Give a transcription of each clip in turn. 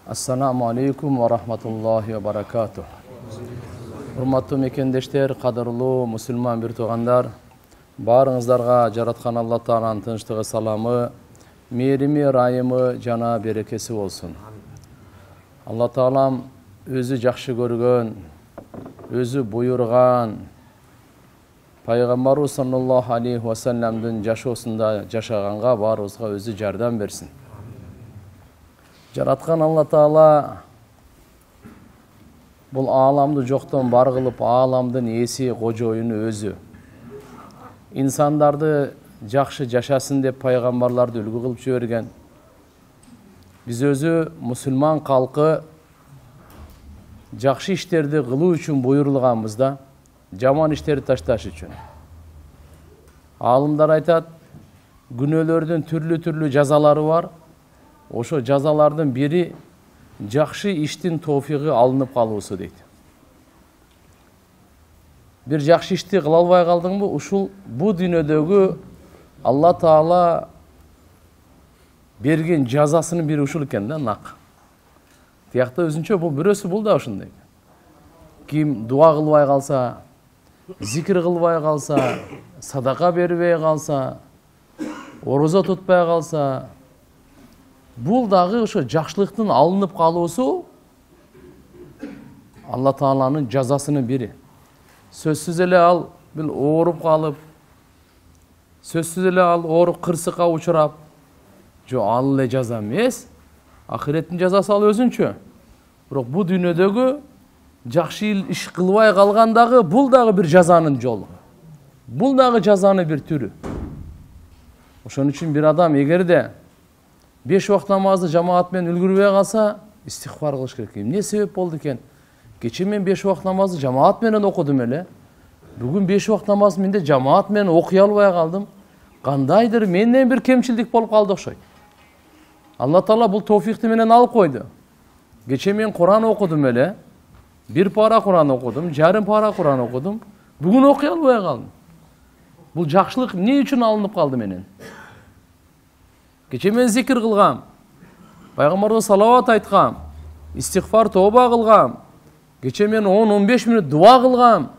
Assalamu alaikum wa rahmatullahi wa barakatuh. Hurmattуу мекендештер, кадырлуу мусулман бир туугандар, баарыңыздарга жараткан Алла Тааланын тынчтыгы, саламы, мээрими, ырайымы жана берекеси болсун. Алла Таалам өзү жакшы көргөн, өзү буйрган пайгамбарыбыз саллаллаху алейхи ва салламдын жашоосунда жашаганга баарыбызга өзү жардам берсин. Жараткан Алла Таала бул ааламды жоктон бар кылып, ааламдын ээси, кожоюну өзү. Инсандарды жакшы жашасын деп пайгамбарларды үлгү кылып жиберген. Биз өзү мусулман калкы жакшы иштерди кылуу үчүн буйрулганбыз да, жаман иштерди ташташ үчүн. Аалымдар айтат, күнөөлөрдүн түрлүү жазалары бар. Ошо жазалардын бири жакшы иштин тофиги алынып калуусу дейт. Бир жакшы ишти кыла албай калдыңбы, ушул бу дүйнөдөгү Алла Таала берген жазасынын бири ушул экен да, нак. Тиякта өзүнчө бул бирөөсү бул да ушундай. Ким дуа кылбай калса, зикир кылбай калса, садака бербей калса, орозо тутпай калса, бул дагы ошо жакшылыктын алынып калуусу Алла Тааланын жазасынын бири. Сөзсүз эле ал бил ооруп калып, сөзсүз эле ал ооруп кырсыкка учурап, ал эле жаза эмес, ахиреттин жазасы ал өзүнчө. Бирок бу дүйнөдөгү жакшы иш кылбай калгандагы бул дагы бир жазанын жолу. Бул дагы жазанын бир түрү. Ошон үчүн бир адам эгерде 5 вакыт намазды жамаат менен үлгүрбөй калса, истихфар кылыш керек. Эмне себеп болду экен? Кече мен 5 вакыт намазды жамаат менен окудум эле. Бүгүн 5 вакыт намазды менде жамаат менен окуй албай калдым. Кандайдыр менден бир кемчилдик болуп калды окшойт. Алла Таала бул тофикти менен алып койду. Кече мен Куран окудум эле. 1 пара Куран окудум, жарым пара Куран окудум. Бүгүн окуй албай калдым. Бул жакшылык эмне үчүн алынып калды менен? Кече мен зикир кылгам, пайгамбарга салават айткам, истихфар тоба кылгам, кече мен 10-15 мүнөт дуа кылгам.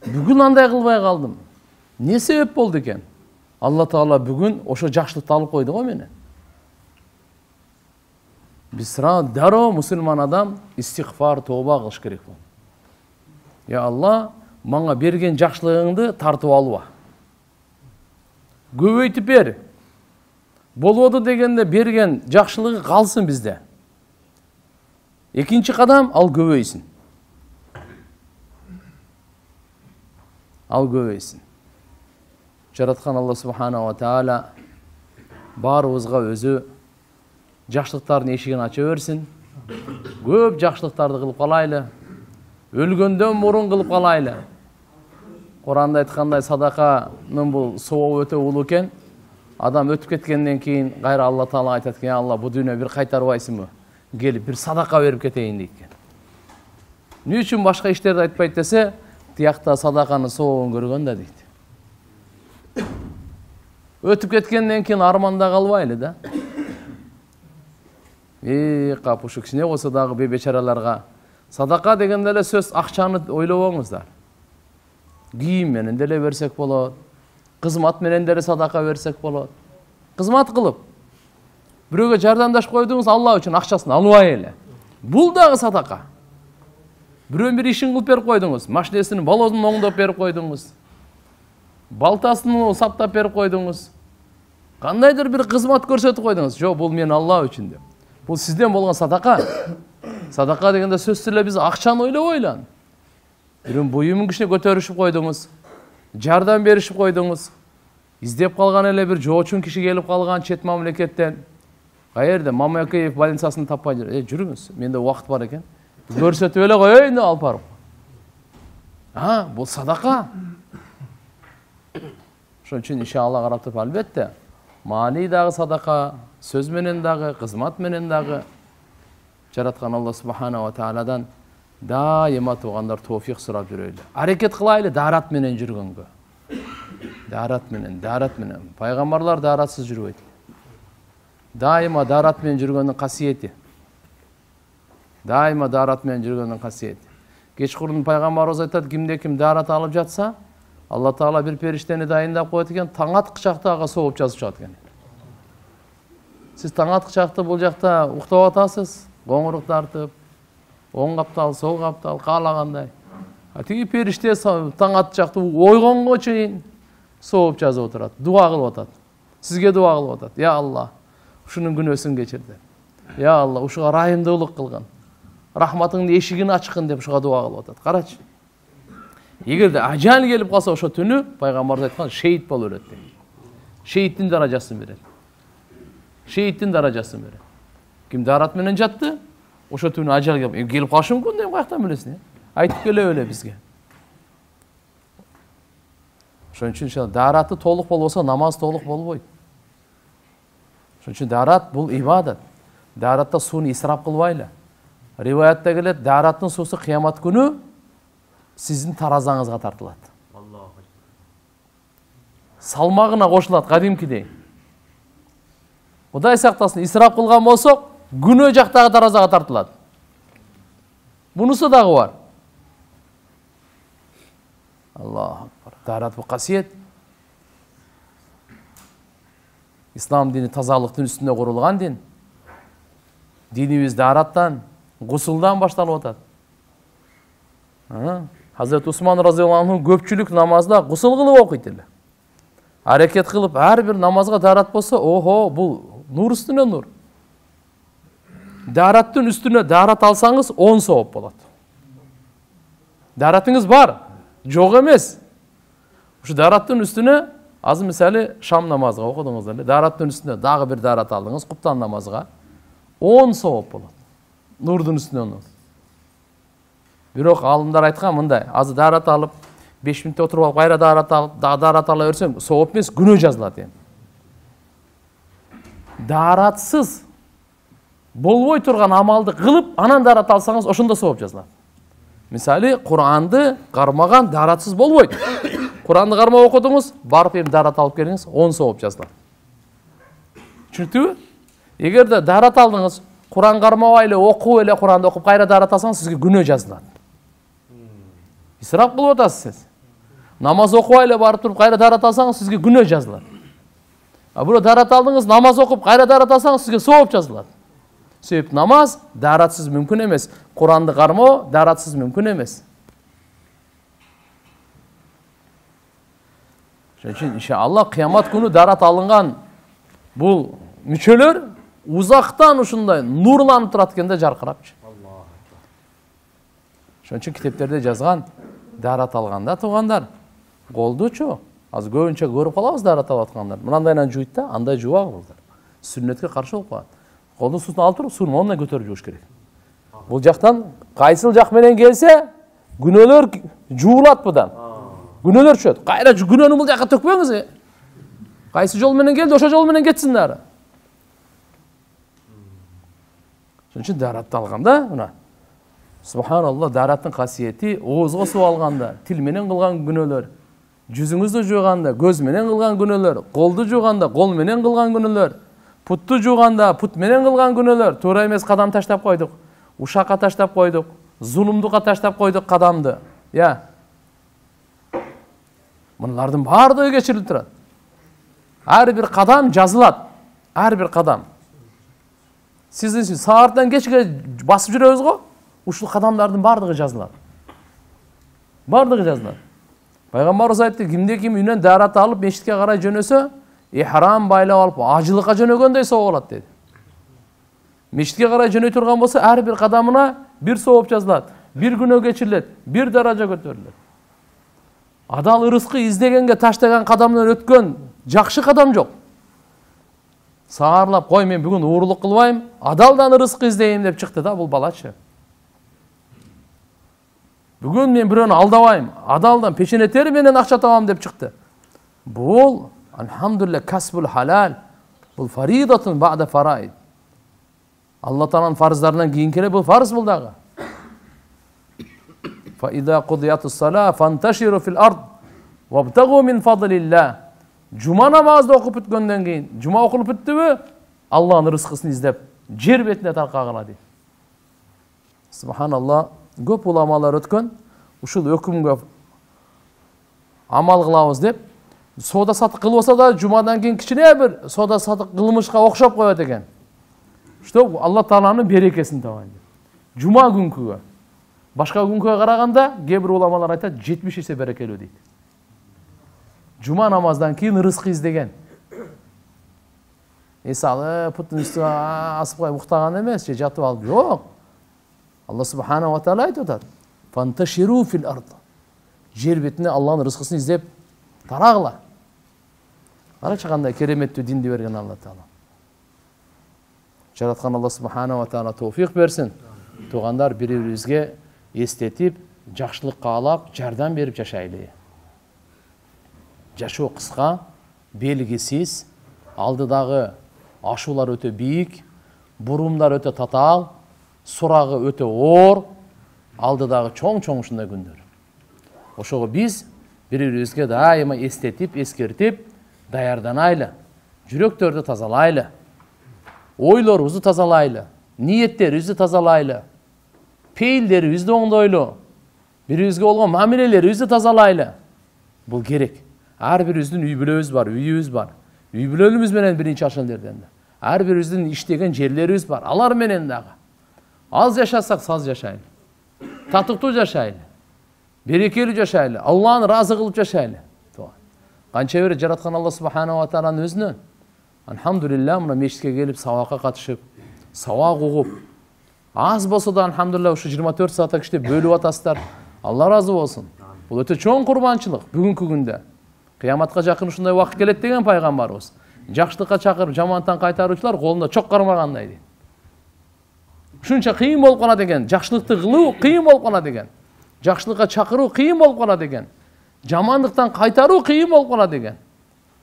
Бүгүн андай кылбай калдым. Не себеп болду экен? Алла Таала бүгүн ошо жакшылыкты алып койду го менен. Биз дароо мусулман адам истихфар тоба кылыш керек болот. Я Алла, мага берген жакшылыгыңды тартып алба. Көбөйтүп бер. Болоду дегенде берген жакшылыгы калсын бизде. Экинчи кадам ал көбөйсүн. Ал көбөйсүн. Жараткан Алла субхана ва таала баарыбызга өзү жакшылыктардын эшигин ача берсин. Көп жакшылыктарды кылып калайлы. Өлгөндөн мурун кылып калайлы. Куранда айткандай садаканын бул сообу өтө улуу экен. Адам өтүп кеткенден кийин кайра Алла Таала айтат экен, Алла бу дүйнө бир кайтарбайсыңбы? Келип бир садака берип кетейин дейт экен. Эмне үчүн башка иштерди айтпайт десе, тиякта садаканын сообун көргөн да дейт. Өтүп кеткенден кийин арманда калбайлы да. Кап ушу кичине болсо дагы бебечараларга садака дегенде эле сөз акчаны ойлобоңуздар. Кийим менен деле берсек болот. Кызмат менен деле садака берсек болот. Кызмат кылып, бирөөгө жардамдаш койдуңуз, Алла үчүн акчасын албай эле. Бул дагы садака. Бирөөнүн бир ишин кылып берип койдуңуз, машинесинин балозун оңдоп берип койдуңуз. Балтасын саптап берип койдуңуз. Кандайдыр бир кызмат көрсөтүп койдуңуз. Жок, бул мен Алла үчүн деп. Бул сизден болгон садака. Садака дегенде сөзсүз эле биз акчаны ойлобойлу. Бирөөнүн буюмун кичине көтөрүшүп койдуңуз. Жардам беришип койдуңуз. Издеп калган эле бир жоочун киши келип калган чет мамлекеттен. Каерде Мамакеев больницасын таппай жүрүңүз. Менде убакыт бар экен. Көрсөтүп эле коеюн деп алып барып. Бул садака. Ошон үчүн иншалла карап туруп албетте маани дагы садака, сөз менен дагы, кызмат менен дагы жараткан Алла субхана ва тааладан дайыма туугандар тофик сурап жүрөйлү. Аракет кылайлы даарат менен жүргөнгө. Даарат менен. Пайгамбарлар дааратсыз жүрбөйт. Дайыма даарат менен жүргөндүн касиети. Дайыма дарат менен жүргөндүн касиети. Кечкурун пайгамбарыбыз айтат, кимде ким дарат алып жатса, Алла Таала бир периштени дайындап коет экен, таң аткы чакта ага сооп жазып чыгат экен. Сиз таң аткы чакта бул жакта уктап атасыз, коңурук тартып, оң каптал, сол каптал, каалагандай. Тиги периште таң аткы чакта ойгонго чейин сооп жазып отурат, дуа кылып атат. Сизге дуа кылып атат. Я Алла, ушунун күнөөсүн кечирди. Я Алла, ушуга райымдуулук кылгын. Рахматыңдын эшигин ачкын деп ушуга дуа кылып атат. Карачы. Эгерде ажал келип калса ошо түнү пайгамбарыбыз айткан шейит болуп берет дейт. Шейиттин даражасын берет. Шейиттин даражасын берет. Ким дарат менен жатты, ошо түнү ажал келип калышы мүмкүн деп каяктан билесиң? Айтып келе эле бизге. Ошон үчүн дараты толук болбосо намаз толук болбойт. Ошон үчүн дарат бул ибадат. Даратта сууну исрап кылбайлы. Риваятта келет, дараттын суусу кыямат күнү сиздин таразаңызга тартылат. Салмагына кошулат кадимкидей. Кудай сактасын, исрап кылган болсок, күнөө жактагы таразага тартылат. Бунусу дагы бар. Аллаху акбар. Дарат бул касиет. Ислам дини тазалыктын үстүнө курулган дин. Динибиз дараттан, гусулдан башталып атат. Hazreti Osman radıyallahu anh'ın köpçülük namazda gusıl kılıp okuyt эле. Hareket kılıp her bir namazga darat bolsa, oho, bu nur üstüne nur. Darattın üstüne darat alsanız 10 soğup bolat. Daratınız var, yok emes. Şu darattın üstüne, az misali Şam namazga okudunuz ele. Darattın üstüne dağı bir darat aldınız, Kuptan namazga 10 soğup bolat. Nurdun üstüne nur. Бирок алымдар айткан мындай, азыр дарат алып, 5 мүнөттө отуруп алып, кайра дарат алып, дарат ала берсең, сооп эмес, күнөө жазылат эми. Даратсыз болбой турган амалды кылып, анан дарат алсаңыз, ошондо сооп жазылат. Мисалы, Куранды кармаган даратсыз болбойт. Куранды кармап окудуңуз, барып эми дарат алып келиңиз, 10 сооп жазылат. Түшүндүңүзбү? Эгерде дарат алдыңыз, Куран кармабай эле окуп эле Куранды окуп кайра дарат алсаңыз, сизге күнөө жазылат. İsraf kılıp atasız siz. Namaz okuyla barıp turup kayra darat alsanız sizge günah yazılar. Burada darat aldınız, namaz okup kayra darat alsanız sizge soğup yazılar. Sebep namaz daratsız mümkün emes. Kur'an'da karma daratsız mümkün emes. Şunun için inşallah kıyamet günü darat alıngan bu müçöler uzaktan uşunday nurlanıp turatganda jarkırapçı. Şunun için kitaplarda жазган дарат алганда туугандар колдучу азыр көбүнчө көрүп калабыз дарат алып аткандар. Мындайынан жуйт да, андай жубак булдар. Сүннетке каршы болуп калат. Колдун суусун алып туруп, сууну ондан көтөрүп жууш керек. Бул жактан кайсыл жак менен келсе, күнөөлөр жуулат будан. Күнөөлөр түшөт. Кайра күнөөнү бул жакка төкпөңүз. Кайсы жол менен келди, ошо жол менен кетсин дары. Ошон үчүн даратты алганда, мына Subhanallah, darаттын касиети оозго суу алганда, тил менен кылган күнөөлөр, жүзүңүздү жууганда, көз менен кылган күнөөлөр, колду жууганда, кол менен кылган күнөөлөр, путту жууганда, пут менен кылган күнөөлөр, туура эмес кадам таштап койдук, ушакка таштап койдук, зулумдукка таштап койдук кадамды. Я. Мунулардын баардыгы кечирилип турат. Ар бир кадам жазылат. Ар бир кадам. Сиздин сааттан кечке басып жүрөбүз го? Ушул кадамдардын бардыгы жазылат. Бардыгы жазылат. Пайгамбарыбыз айтты, кимде ким үйүнөн дарат алып мешитке карай жөнөсө, ихрам байлап алып ажылыкка жөнөгөндөй сооп алат деди. Мешитке карай жөнөй турган болсо, ар бир кадамына бир сооп жазылат, бир күнөө кечирилет, бир даража көтөрүлөт. Адал ырыскы издегенге таштаган кадамдан өткөн жакшы кадам жок. Саарлап, кой мен бүгүн уурулук кылбайм, адалдан ырыскы издейм деп чыкты да бул балачы. Бүгүн мен бирөөнү алдабайм, адалдан печенетери менен акча табам деп чыкты. Бул, алхамдулилlah, касбул халал. Бул фаридатун ба'да фараид. Алла Тааланын фарыздарынан кийинки эле бул фарыз бул дагы. Fa idza qudiyatус sala fantashiro fil ard wabtagu min fadlillah. Cuma namazda okup бүткөндөн кийин, жума окулуп бүттүбү? Алланын рызкысын издеп, жер бетине таркагыла дейт. Subhanallah, көп уламалар өткөн, ушул өкүмгө амал кылабыз деп, сода сатык кылбаса да жумадан кийин кичине бир сода сатык кылмышка окшоп коет экен. Что Алла Тааланын берекесин табайын деп. Жума күнкүгө, башка күнкүгө караганда, кээ бир уламалар айтат 70 эсе берекелүү дейт. Жума намаздан кийин рызкы издеген. Мисалы, путтун үстүнө асып коюп уктаган эмес, же жатып алып, жок. Алла Субхана ва Таала айтып атат: "Фанташиру фил ард." Жер бетине Алланын рызкысын издеп тарагыла. Карачы кандай кереметтүү динди берген Алла Таала. Жараткан Алла Субхана ва Таала товфик берсин. Туугандар, бири-бирибизге эстетип, жакшылык каалап, жардам берип жашайлы. Жашоо кыска, белгисиз, алдыдагы ашуулар өтө бийик, бурумдар өтө татаал, сурагы өтө оор, алдыдагы чоң-чоң ушундай күндөр. Ошого биз бири-бирибизге дайыма эстетип, эскертип, даярданайлы, жүрөктөрдү тазалайлы, ойлорубузду тазалайлы, ниеттерибизди тазалайлы, пейилдерибизди оңдойлу, бири-бирибизге болгон мамилелерибизди тазалайлы. Бул керек. Ар бирибиздин үй бүлөбүз бар, үйүбүз бар. Үй бүлөлүбүз менен биринчи ашылдерден да. Ар бирибиздин иштеген жерлерибиз бар. Алар менен дагы. Аз жашасак саз жашайлы. Татыктуу жашайлы. Берекелүү жашайлы. Алланы разы кылып жашайлы. Канча бир жараткан Алла Субхана ва Тааlanын өзүнөн алхамдулилла мына мешитке келип сабакка катышып, сабак угуп, аз болсо да алхамдулилла ушу 24 саатта киште бөлүп атасыздар. Алла разы болсун. Бул өтө чоң курбанчылык бүгүнкү күндө. Кыяматка жакын ушундай убакыт келет деген пайгамбарыбыз. Жакшылыкка чакырып, жамандыктан кайтаруучулар колунда чок кармагандай дейт. Ушунча кыйын болуп калат экен. Жакшылыкты кылуу кыйын болуп калат экен. Жакшылыкка чакыруу кыйын болуп калат экен. Жамандыктан кайтаруу кыйын болуп калат экен.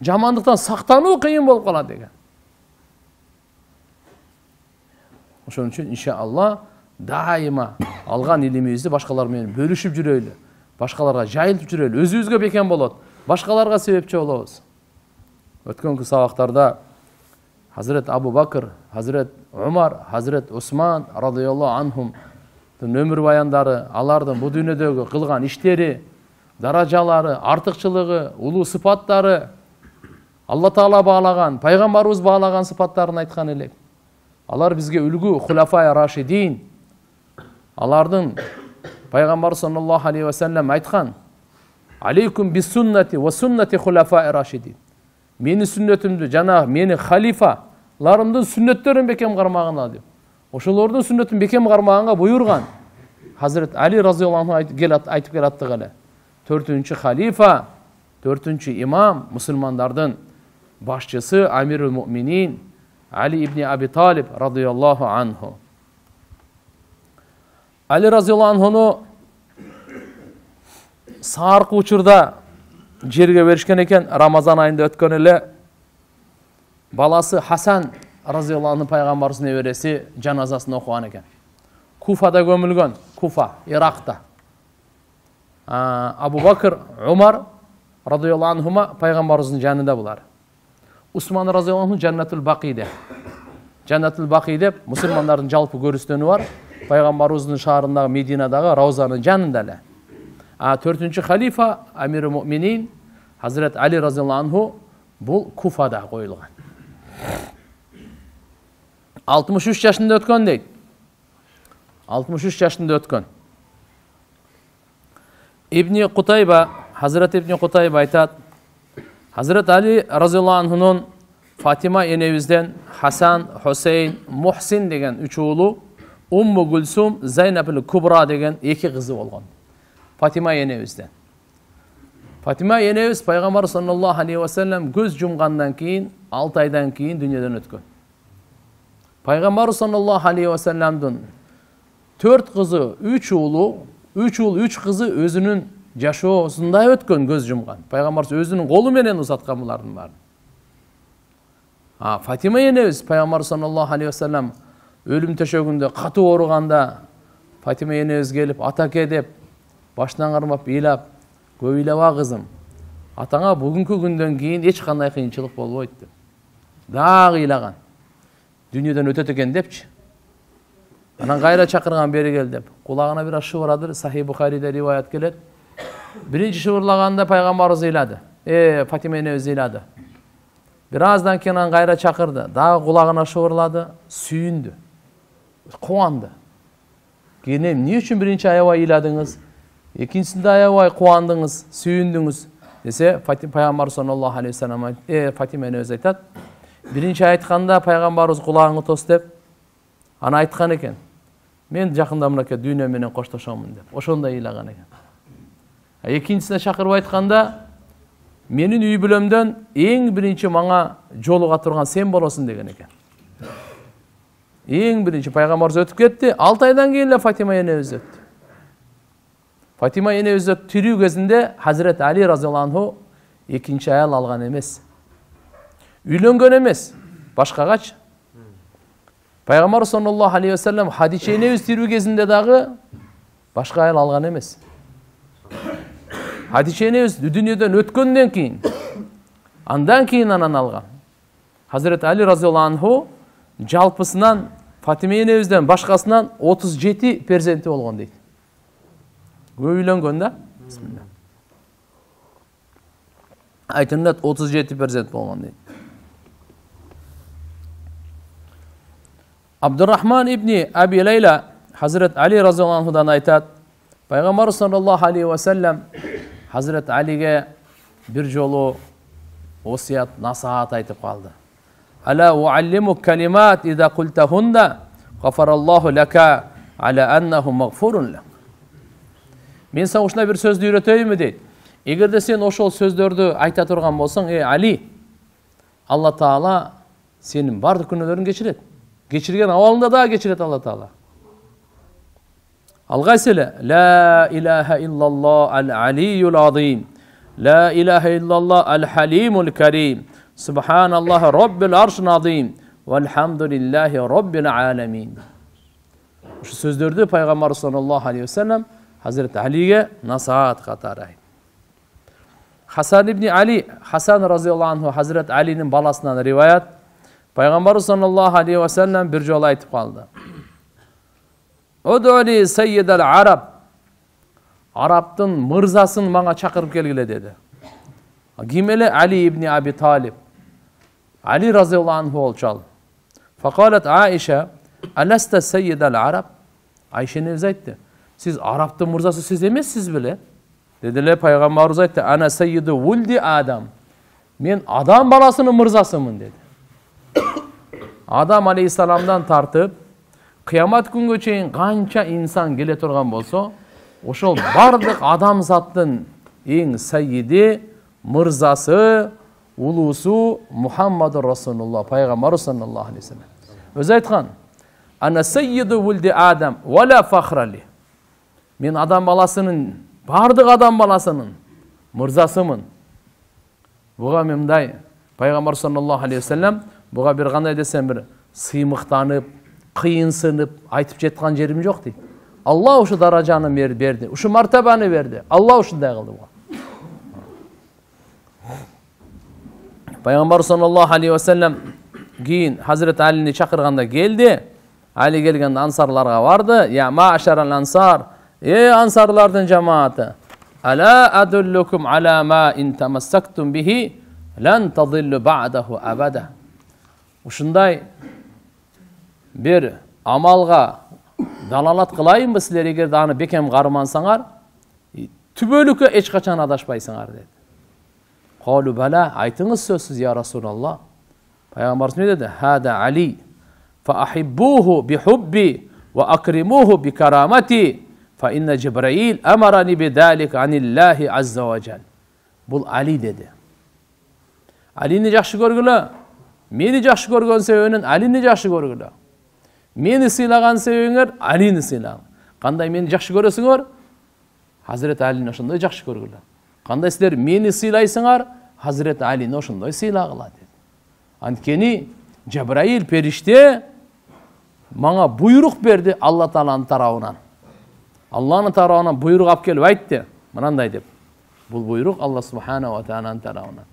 Жамандыктан сактануу кыйын болуп калат экен. Ошон үчүн иншалла дайыма алган илимибизди башкалар менен бөлүшүп жүрөйлү. Башкаларга жайылтып жүрөйлү. Өзүбүзгө бекем болот. Башкаларга себепчи болобуз. Өткөнкү сабактарда Hazret Abu Bakr, Hazret Umar, Hazret Osman radıyallahu anhum ömür баяндары, алардын бу дүйнөдөгү кылган иштери, даражалары, артыкчылыгы, улуу сыпаттары, Алла Таала баалаган, пайгамбарыбыз баалаган сыпаттарын айткан элек. Алар бизге үлгү, хулафай рашидин. Алардын пайгамбар саллаллаху алейхи ва саллям айткан: "Алейкум бис суннати ва суннати хулафай рашидин." Мени сүннөтүмдү жана мени халифаларымдын сүннөттөрүн бекем кармагына деп. Ошолордун сүннөтүн бекем кармаганга буйрган. Hazret Ali radıyallahu anh айтып келаттык эле. 4-cü халифа, 4-cü имам, мусулмандардын башчысы Амирул Муминин Ali ibn Abi Talib radıyallahu anhu. Ali radıyallahu anhuну сааркы учурда жерге беришкен экен. Рамазан айында өткөн эле баласы Хасан разıyallahu anh пайгамбарыбыздын небереси жаназасын окуган экен. Куфада көмүлгөн, Куфа, Иракта. Абу Бакр, Умар радıyallahu anhuma пайгамбарыбыздын жанында булар. Усман разıyallahu anh Жаннатул Бакиде. Жаннатул Баки деп мусулмандардын жалпы көрүстөнү бар. Пайгамбарыбыздын шаарындагы Мединадагы Раузанын жанында эле. 4-cü халифа Амирул Муминин Hazret Ali radıyallahu anhu бул Куфада коюлган. 63 жашында өткөн дейт. 63 жашында өткөн. Ибн Кутайба, Hazret Ибн Кутайба айтат: Hazret Ali radıyallahu anh'нун Фатима энебизден Хасан, Хусейн, Мухсин деген 3 уулу, Умму Гүлсум, Зайнабул Кубра деген 2 кызы болгон. Фатима энебизден. Фатима энебиз пайгамбар саллаллаху алейхи ва саллям көз жумгандан кийин 6 айдан кийин дүйнөдөн өткөн. Пайгамбар саллаллаху алейхи ва саллямдын 4 кызы, 3 уулу, 3 уул, 3 кызы өзүнүн жашоосунда өткөн, көз жумган. Пайгамбар өзүнүн колу менен узаткан булардын баарын. Фатима энебиз пайгамбар саллаллаху алейхи ва саллям өлүм төшөгүндө катуу ооруганда Фатима энебиз келип атаке деп башынан кармап ыйлап, көп ыйлаба кызым. Атаңа бүгүнкү күндөн кийин эч кандай кыйынчылык болбойт деп. Дагы ыйлаган. Дүйнөдөн өтөт экен депчи. Анан кайра чакырган бери кел деп. Кулагына бир шыбырадыр, Сахih Бухариде риваят келет. Биринчи шыбырлаганда пайгамбарыбыз ыйлады. Фатима энебиз ыйлады. Бир аздан кийин анан кайра чакырды. Дагы кулагына шыбырлады, сүйүндү. Кубанды. Кийин эмне үчүн биринчи аябай ыйладыңыз? Экинчисинде аябай кубандыңыз, сүйүндүңүз десе, пайгамбар саллаллаху алейхи вассалам Фатима энебиз айтат. Биринчи айтканда пайгамбарыбыз кулагыңы тос деп, аны айткан экен. Мен жакында мынакей дүйнө менен коштошомун деп. Ошондо ыйлаган экен. Экинчисине чакырып айтканда, менин үй бүлөмдөн эң биринчи мага жолуга турган сен болосуң деген экен. Эң биринчи пайгамбарыбыз өтүп кетти, 6 айдан кийин эле Фатима энебиз өттү. Фатима энебиз тирүү кезинде Хазрет Али разияллаху анху экинчи аял алган эмес. Үйлөнгөн эмес, башкагачы. Пайгамбар саллаллаху алейхи вассалам Хадича энебиз тирүү кезинде дагы башка аял алган эмес. Хадича энебиз дүйнөдөн өткөндөн кийин, андан кийин анан алган. Хазрет Али разияллаху анху жалпысынан Фатима энебизден башкасынан 37 перзенти болгон дейт. Көп үйлөнгөн да? Бисмилlah. Айтылат 37 перзент болгон дейт. Абдуррахман ибн Аби Лейла Хазрет Али разияллаху анхудан айтат. Пайгамбар саллаллаху алейхи вассалам Хазрет Алиге бир жолу осият, насаат айтып калды. Ала уаллимук калимат иза култахунна гафараллаху лака ала аннаху магфурун лак. Мен сага ушундай бир сөздү үйрөтөйүнбү дейт. Эгерде сен ошол сөздөрдү айта турган болсоң, Али, Алла Таала сенин бардык күнөөлөрүңдү кечирет. Кечирген абалыңда да кечирет Алла Таала. Алгайсылы, ла илаха иллаллах ал-алиюл азим, ла илаха иллаллах ал-халимул карим, субханаллахи роббил аршил азим, вальхамдулиллахи роббил аламин. Ушу сөздөрдү пайгамбар саллаллаху алейхи вассалам Хазрет Алиге насаат катары айтты. Хасан ибн Али, Хасан разияллаху анху Хазрет Алинин баласынан риваят, пайгамбар саллаллаху алейхи вассалам бир жолу айтып калды. Удули саййидал араб. Арабтын мырзасын мага чакырып келгиле деди. Ким эле? Али ибн Аби Талиб. Али разияллаху анху болчу. Факалат Аиша, аласта саййидал араб? Айша энебиз айтты. Siz Arap'tın mırzası siz emezsiz bile. Dediler Peygamberimiz ayette ana sayyidu vuldi Adam. Men adam balasının mırzasımın dedi. Adam aleyhissalamdan tartıp kıyamet günü çeyin kança insan gele turgan bolsa, oşol bardık adam zattın en sayyidi, mırzası, ulusu Muhammedur Resulullah, Peygamber sallallahu aleyhi ve sellem. Öz aytkan, ana sayyidu vuldi Adam ve la fakhrali. Men adam balasının, bardık adam balasının mırzasımın. Buğa memday, Peygamber sallallahu aleyhi ve sellem, buğa bir qanday desem bir sıymıqtanıp, kıyınsınıp, aytıp jetkan jerim yok deydi. Allah uşu darajanı berdi, uşu martabanı verdi. Allah uşunday kıldı buğa. Peygamber sallallahu aleyhi ve sellem giyin Hazreti Ali'ni çakırganda geldi. Ali gelgende ansarlarga vardı. Ya ma'aşaral ansar, ey ansarlardan cemaati. Ala adullukum ala ma in tamassaktum bihi lan tadillu ba'dahu abada. Uşunday bir amalga dalalat kılayınbı sizler eger dağını bekem garmansaňar, tübölükö eç kaçan adaşpaýsaňar dedi. Qalu bala, aytыңыз sözsüz ya Resulallah. Peygamberimiz ne dedi? Hada Ali fa ahibbuhu bi hubbi ve akrimuhu bi karamati fa inne Cibrail amarani bi zalik anillahi azza ve cel. Bul Ali dedi. Ali'ni yaxşı görgüle, meni yaxşı görgön sebebinin Ali'ni yaxşı görgüle. Meni sıylagan sebebingер Ali'ni sıylagan. Kanday meni yaxşı görösüңөр? Hazreti Ali'ni oşondoy yaxşı görgüle. Kanday sizler meni sıylaysıňar? Hazreti Ali'ni oşondoy sıylagıla dedi. Antkeni Cebrail perişte maňa buyruk berdi Allah Taala'nın tarabынан. Allah'ın tarabынан buyruk alıp kelip aytdy. Mınanday dep. Bul buyruk Allah Subhanahu ve Taala'nın tarabından.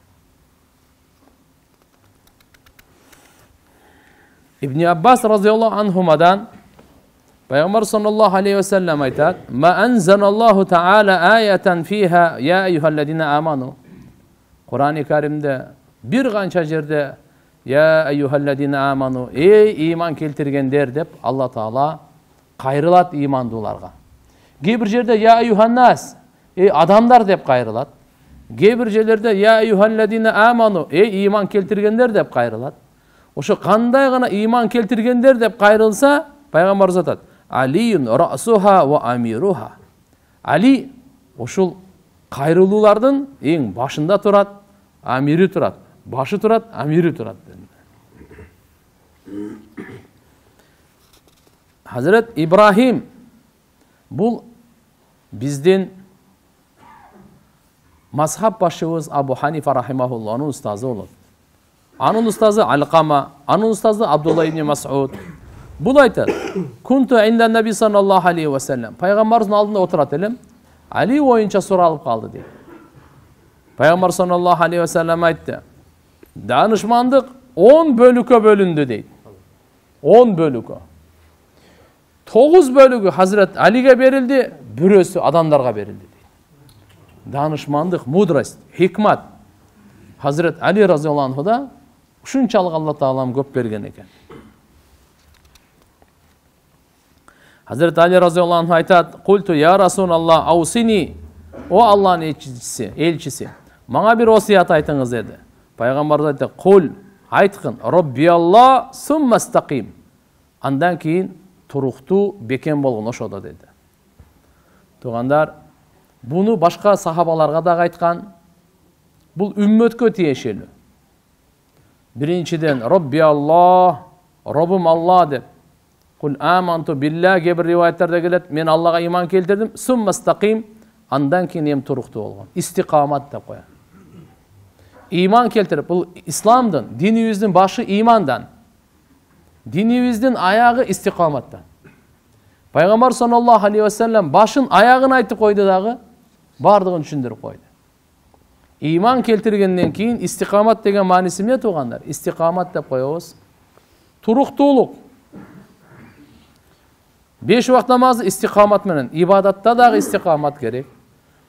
İbn Abbas radıyallahu anhumadan Peygamber sallallahu aleyhi ve sellem aytat: "Ma anzalallahu Teala ayeten fiha ya eyyuhellezine amanu." Kur'an-ı Kerim'de bir kança jerde ya eyyuhellezine amanu, ey iman keltirgenler dep Allah Taala kayırılat imandılarga. Bir jerde ya eyyuhannas, ey adamlar dep kayırılat. Bir yerlerde ya eyyuhellezine amanu, ey iman keltirgenler dep kayırılat. Oşo kanday gana iman keltirgenler dep kayırılsa, Peygamber zatat: "Aliyun ra'suha ve amiruha." Ali oşul kayrılууlardan eң başında turat, amiri turat. Başı turat, amiri turat. Hazret İbrahim bu bizden mazhab başımız Abu Hanife rahimahullah'ın ustazı olur. Anın ustazı Alqama, anın ustazı Abdullah ibn Mas'ud. Bu aytar: "Kuntu inda Nabi sallallahu aleyhi ve sellem." Peygamberimizin aldında oturat elim. Ali oyunca soru alıp kaldı diye. Peygamber sallallahu aleyhi ve sellem aytdı: "Danışmandık 10 bölüke bölündü" deydi. 10 bölüke. 9 bölügü Hazret Ali'ge verildi, bürösü adamlarga verildi deydi. Danışmandık, mudrast, hikmat Hazret Ali razıyallahu anhu da şunçalık Allah Taala'm köp bergen eken. Hazret Ali razıyallahu anhu aytat: "Kultu ya Resulallah avsini." O Allah'ın elçisi. Bana bir vasiyat aytыңыз dedi. Peygamber aytdı: "Kul, aytqın, Rabbiyallah summa istaqim." Andan keyin turuqtu beken bolgun oşoda dedi. Tuğandar, bunu başka sahabalarga da aytkan. Bu ümmetke tiyешелүү. Birinçiden Rabbiyallah, Rabbim Allah dep. Kul amantu billah gibi rivayetlerde gelet, men Allah'a iman keltirdim. Summa istaqim, andan keyin hem turuqtu bolgon. İstikamat dep koyan. İman keltirip, bu İslam'dan, dinimizin başı imandan. Dinimizin ayağı istikamattan. Peygamber sallallahu aleyhi ve sellem başın ayağını aytıp koydu dağı, bardığını düşündürüp koydu. İman keltirgenden keyin istikamat degen manisi ne tuğanlar? İstikamat dep koyabız. Turuqtuluk. 5 vakt namazı istikamat menen, ibadatta da istikamat gerek.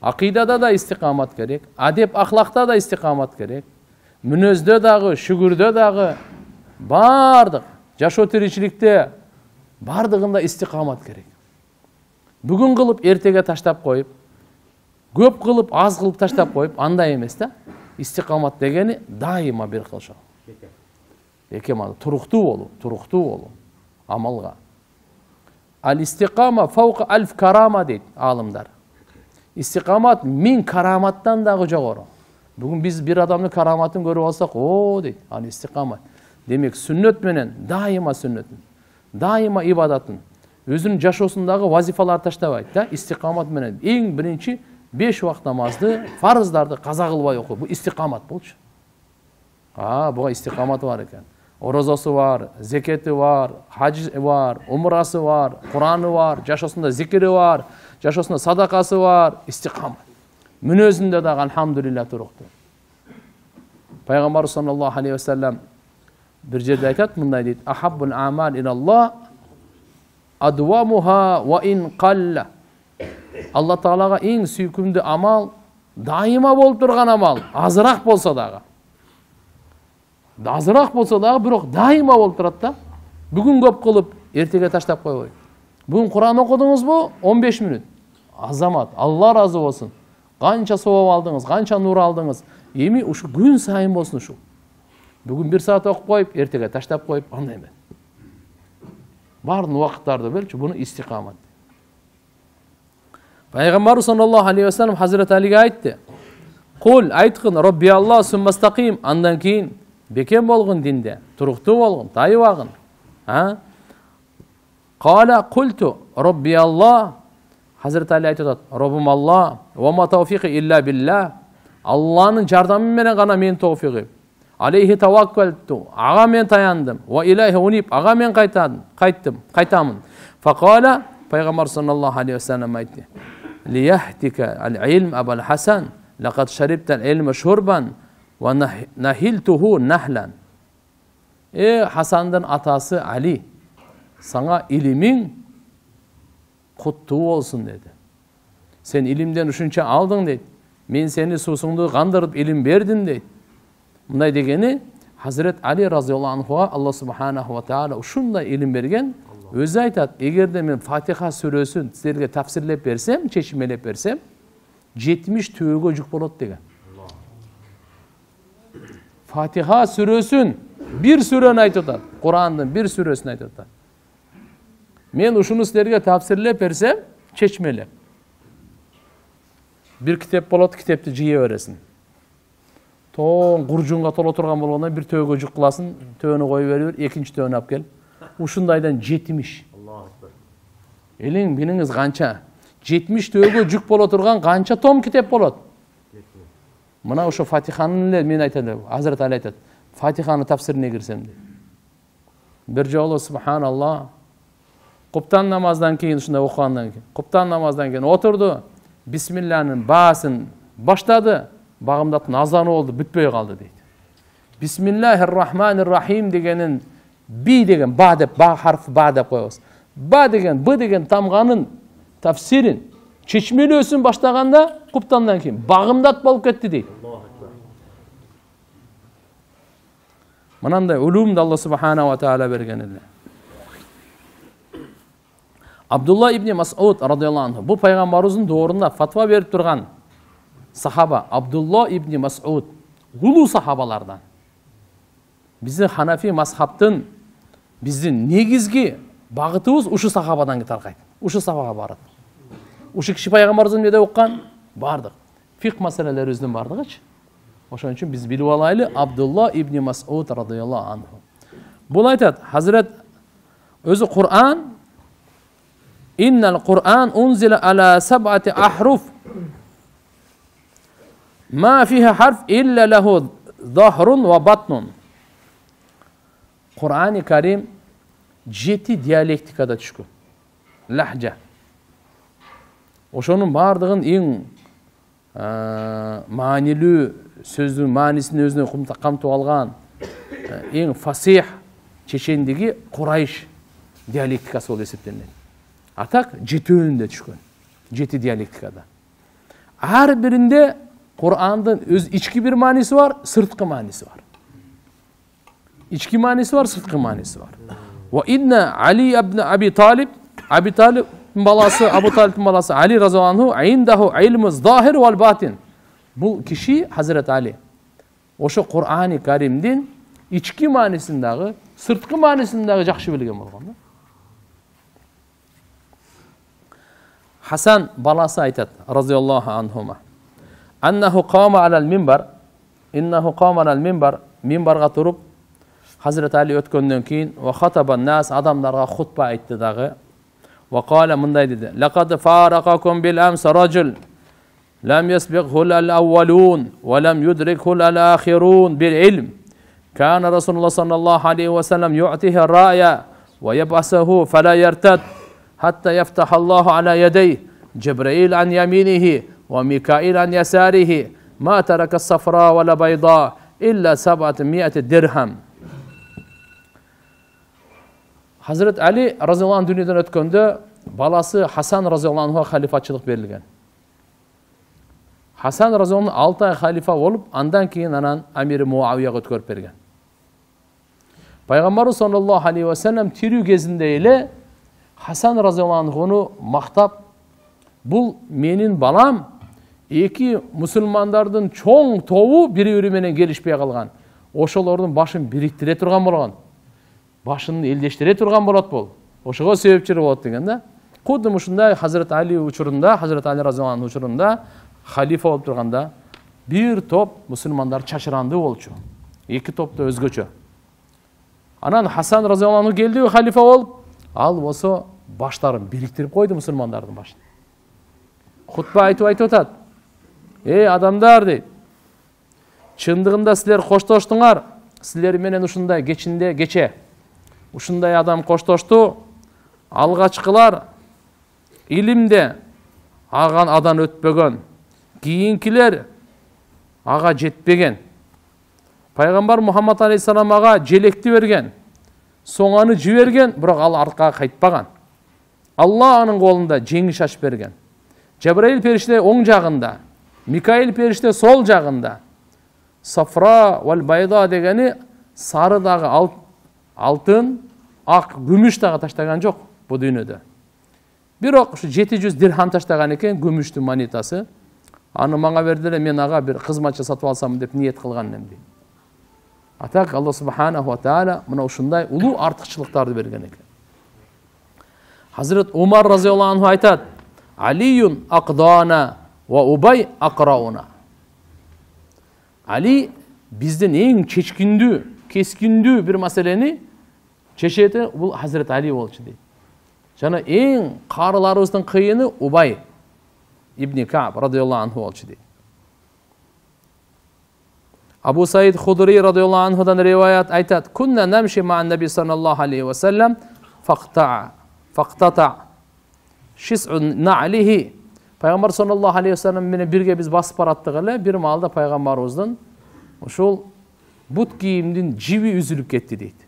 Akidada da istikamat gerek. Adep ahlakta da istikamat gerek. Münözde dağı, şükürde dağı, bardık. Jaşo tirikçilikte bardığında istikamat gerek. Bugün kılıp ertege taştap koyup, köp kılıp az kılıp taştap koyup андай emes da. İstikamat degeni daima bir kılşa. Ekemalı turuqtu bolu amalga. Al istikama fawqa alf karama deydi alımlar. İstikamat 1000 karamattan da jogoro. Bugün biz bir adamın karamatını görüp alsak, o deydi. Al istikamat. Demek sünnet menen daima sünnetin, daima ibadatın, özünün jaşosundagı vazifalar taştabайт da, istikamat menen eң birinci 5 vakt namazды, farzlарды каза кылбай окуу. Bu istikamat bolчу. Буга istikamat var eken. Orozası var, zeketi var, hacı var, umrası var, Kur'an'ı var, jaşosunda zikri var, jaşosunda sadakası var, istikamat. Münözünde de elhamdülillah turuqtu. Peygamber sallallahu aleyhi ve sellem bir jerde aytat, mınday deydi: "Ahabbul amal ilallah adwamuha ve in qalla." Allah Taala'ga eң süykümdü amal daima bolup turgan amal, azırak bolsa dağı. Azırak bolsa dağı, birok daima bolup turat da. Bugün köp kılıp ertege taştap koyboy. Bugün Kur'an okudunuz mu? 15 minut. Azamat, Allah razı olsun. Kança sowap aldınız, kança nur aldınız. Emi uşu gün sayın bolsun uşu. Bugün 1 saat okup koyup, ertege taştap koyup, андай emes. Bardın vakıtlarda belki bunu istikamat. Peygamber sallallahu aleyhi ve sellem Hazreti Ali'ge aytdı: "Kul, aytqın, Rabbiyallah summa istaqim." Andan keyin beken bolgun dinde, turuqtu bolgun, tayıbagın. Qala qultu Rabbiyallah. Hazreti Ali aytат: "Rabbim Allah, ve ma tawfiqi illa billah." Allah'ın jardamı menen gana men tawfiqi. Aleyhi tevakkaltu. Ağa men tayandım. Ve ilahi unib. Ağa men kaytamın. Faqala, Peygamber sallallahu aleyhi ve sellem aytdı: "Liyahdika al-ilm Abul Hasan, laqad şaribtal ilme şurban ve nahiltuhu nahlan." Hasan'dan atası Ali, sana ilimin Kuttуу bolsun dedi. Sen ilimden uşunça aldың deydi. Men seni susungdu kandırıp ilim berdim deydi. Мындай дегени Hazret Ali radhiyallahu anhu'a Allah subhanahu wa ta'ala ушундай ilim bergen. Өзү айтат, эгерде мен Фатиха сүрөсүн силерге тафсирлеп берсем, чечимелеп берсем, 70 төөгө жүк болот деген. Фатиха сүрөсүн bir сүрөнү айтып атат. Курандын bir сүрөсүн айтып атат. Мен ушуну силерге тафсирлеп берсем, чечмелеп. Bir kitep болот, китепти жыя бересиң. Тоң куржунга толо турган болгондон bir төөгө жүк кыласың, төөнү коюп берип, экинчи төөнү алып кел. Ушундайдан 70. Элиң биниңиз канча? 70 төөгө жүк боло турган канча том китеп болот? Мына ошо Фатиханын эле мен айтам, Hazret Ali айтат. Фатиханы тафсирине кирсем дейт. Bir жолу субханаллах, куптан намаздан кийин ушундай окугандан кийин, куптан намаздан кийин отурду, бисмиллахнын баасын баштады, багымдаттын азаны болду, бүтпөй калды дейт. Бисмиллахир-рахманир-рахим дегенин би деген ба деп, ба харфы ба деп коебуз. Ба деген, б деген тамганын тафсирин чечмелөөсүн баштаганда куптандан кийин багымдат болуп кетти дейт. Мынандай улумду Алла субханаху ва таала берген эле. Абдулла ибн Мас'уд радhiyallahu anhu бул пайгамбарыбыздын доорунда фатва берип турган сахаба Абдулла ибн Мас'уд улуу сахабалардан. Биздин Ханафи мазхабтын биздин негизги багытыбыз ушу сахабадан таркайт. Ушу сахабага барат. Ушу киши пайгамбарыбыздын эмне деп уккан? Бардык. Фикх маселелерибиздин бардыгычы. Ошон үчүн биз билип алайлы Абдулла ибн Мас'уд радhiyallahu anhu. Бул айтат, Hazret өзү Кур'ан Innal Qur'an unzila ala sab'ati ahruf ma fiha harf illa lahu zahrun wa batnun. Qur'ani Karim 7 dialektikada түшкөн. Lahja. Ошонун бардыгын эң маанилүү сөздүн маанисин өзүнө камтып алган эң фасих чечендиги Курайш диалектикасы болуп эсептелет. Атак жетөөнүндө түшкөн. 7 диалектикада. Ар биринде Кур'андын өз ички бир мааниси бар, сырткы мааниси бар. Ички мааниси бар, сырткы мааниси бар. Ва инна Али ибн Аби Талиб баласы, Абу Талибтин баласы Али разhiyallahu anhu индаху илму захир вал батин. Бул киши Hazret Ali. Ошо Кур'ани Каримдин ички маанисиндагы, сырткы маанисиндагы жакшы билген болгон да. Hasan balası aytat radhiyallahu anhuma. Annahu qama alal minbar. Innahu qama alal minbar. Minbarga turup Hazret Ali ötkөндөн кийин wa khataban nas adamlarga hutba aytты дагы. Wa qala mындай dedi. Laqad faraqakum bil ams rajul lam yasbiqhu al awwalun wa lam yudrikhu al akhirun bil ilm. Kana Rasulullah sallallahu aleyhi ve sellem yu'tihi ra'ya ve yab'asuhu fala yartad. حتى يفتح الله على يديه جبرائيل عن يمينه وميكائيل عن يساره ما ترك الصفراء ولا بيضاء إلا 700 درهم. Hazret Ali razhiyallahu anh dünyadan ötkөндө balası Hasan razhiyallahu anh'a халифатчылык берилген. Hasan razhiyallahu anh 6 ay халифа болуп, андан кийин анан Амир Муавияга өткөрүп берген. Пайгамбарыбыз саллаллаху алейхи ва саллям тирүү кезинде эле Hasan razhiyallahu anhu'nu maqtab, bul menin balam, eki musulmandardın çoğun toğu biri menен gelişpey kalgan. Oşolordun başın biriktire turgan bolgan. Başını eldeştire turgan bolat bol. Oşoga sebepçi bolat degen da. Kudum ушундай Hazret Ali uçurunda, Hazret Ali razhiyallahu anh uçurunda halife olup turganda bir top musulmandar çaşırandı bolчу. Eki top da özgöçö. Anan Hasan razhiyallahu anh geldi halife olup, al болсо баштарын бириктирип койду мусулмандардын башын. Хутба айтып атат. Эй адамдар дейт. Чындыгында силер коштоштуңар. Силер менен ушундай кече ушундай адам коштошту. Алгачкылар илимде аган адан өтпөгөн. Кийинкилер ага жетпеген. Пайгамбар Мухаммад алейхиссалам ага желекти берген. Соңаны жиберген, бирок ал аркага кайтпаган. Алла анын колунда жеңиш ачып берген. Жабраил периште оң жагында, Микаил периште сол жагында. Сафра вал байда дегени сары дагы алтын, ак, күмүш дагы таштаган жок бу дүйнөдө. Бирок ушу 700 дирхам таштаган экен, күмүштүн монетасы. Аны мага бердилер, мен ага бир кызматчы сатып алсам деп ниет кылган эми. Атак Алла субханаху ва тааля мына ушундай улуу артыкчылыктарды берген экен. Hazret Umar radıyallahu anh aytat: "Aliyun aqdana ve Ubay aqrauna." Ali bizden en keskindүү bir maseleni çeşeti bu Hazret Ali bolчу дейт. Жана эң карыларыбыздын кыйыны Убай ibn Ka'b radıyallahu anh bolчу дейт. Abu Said Hudri radıyallahu anh'dan rivayet aytat: "Kunna namshi ma'an Nabi sallallahu aleyhi ve sellem faqtata shis'un na'lihi." Peygamber sallallahu aleyhi ve sellem mene birge biz basıp barattık ele, bir malda peygamberimizden uşul but kiyimdin jibi üzülüp ketdi deydi.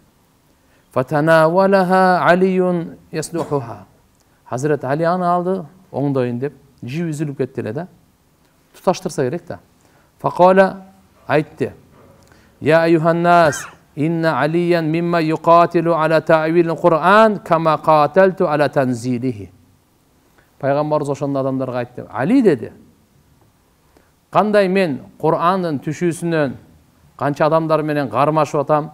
Fatanawalaha Aliyun yasluhuha. Hazret Ali anı aldı, oңdoyun dep, jibi üzülüp ketdi de. Tutaştırsa gerek de. Faqala aytdı: "Ya eyyuhan nas, inna Aliyan mimma yuqatilu ala ta'vilil Kur'an kama qateltu ala tanzilihi." Peygamberimiz ошондо адамдарга айтты. Ali dedi. Кандай мен Kur'an'ın түшүүсүнөн канча адамдар менен кармашып атам.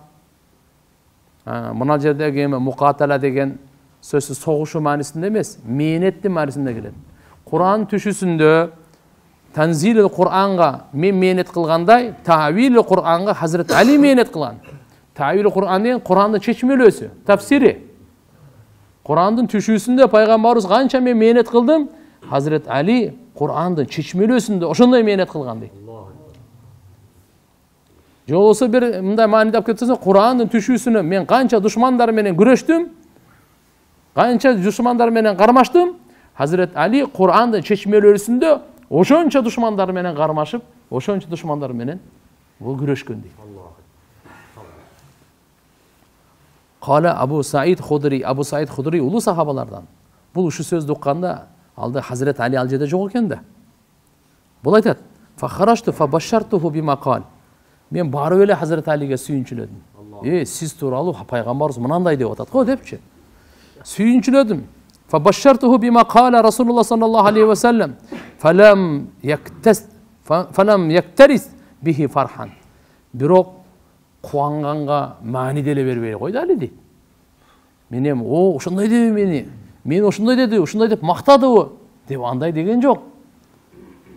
Мына жердеги эми мукатала деген сөзсүз согушуу маанисинде эмес, мээнеттин маанисинде келет. Kur'an түшүүсүндө Tanzilil Kur'an'a men mehnet kılgандай, Ta'vilil Kur'an'a Hazret Ali mehnet kılan. Ta'vilil Kur'an deyen Kur'an'ın çeşmelösü, tafsiri. Kur'an'ın tüşüsünde Peygamberimiz kança men mehnet kıldım, Hazret Ali Kur'an'ın çeşmelösünde oşonday mehnet kılgan deydi. Jolысы bir мындай маанидеп кетсең, Kur'an'ın tüşüsünü men kança düşmanlar menen күрөштүм, kança düşmanlar menen karmaştım, Hazret Ali Kur'an'ın çeşmelösünde oşonça düşmanlar menen karmaşıp, oşonça düşmanlar menen bu güreşkön deydi. Kala Abu Said Hudri ulu sahabalardan. Bu şu sözdü uqqanda aldı Hazret Ali al жерде жок экен да. Бул айтат: "Фахарашты фабашартуху бимакал." Мен барып эле Hazret Aliге сүйүнчүлөдүм. Сиз тууралуу пайгамбарыбыз мынандай деп атат го депчи. Сүйүнчүлөдүм. فبشرته بما قال رسول الله صلى الله عليه وسلم فلم يكترث به فرحا. Бирок кубанганга маани деле бербей койду али дейт. Мен эми ошондой деби мени, мен ошондой деди, ошондой деп мактадыбы деп андай деген жок.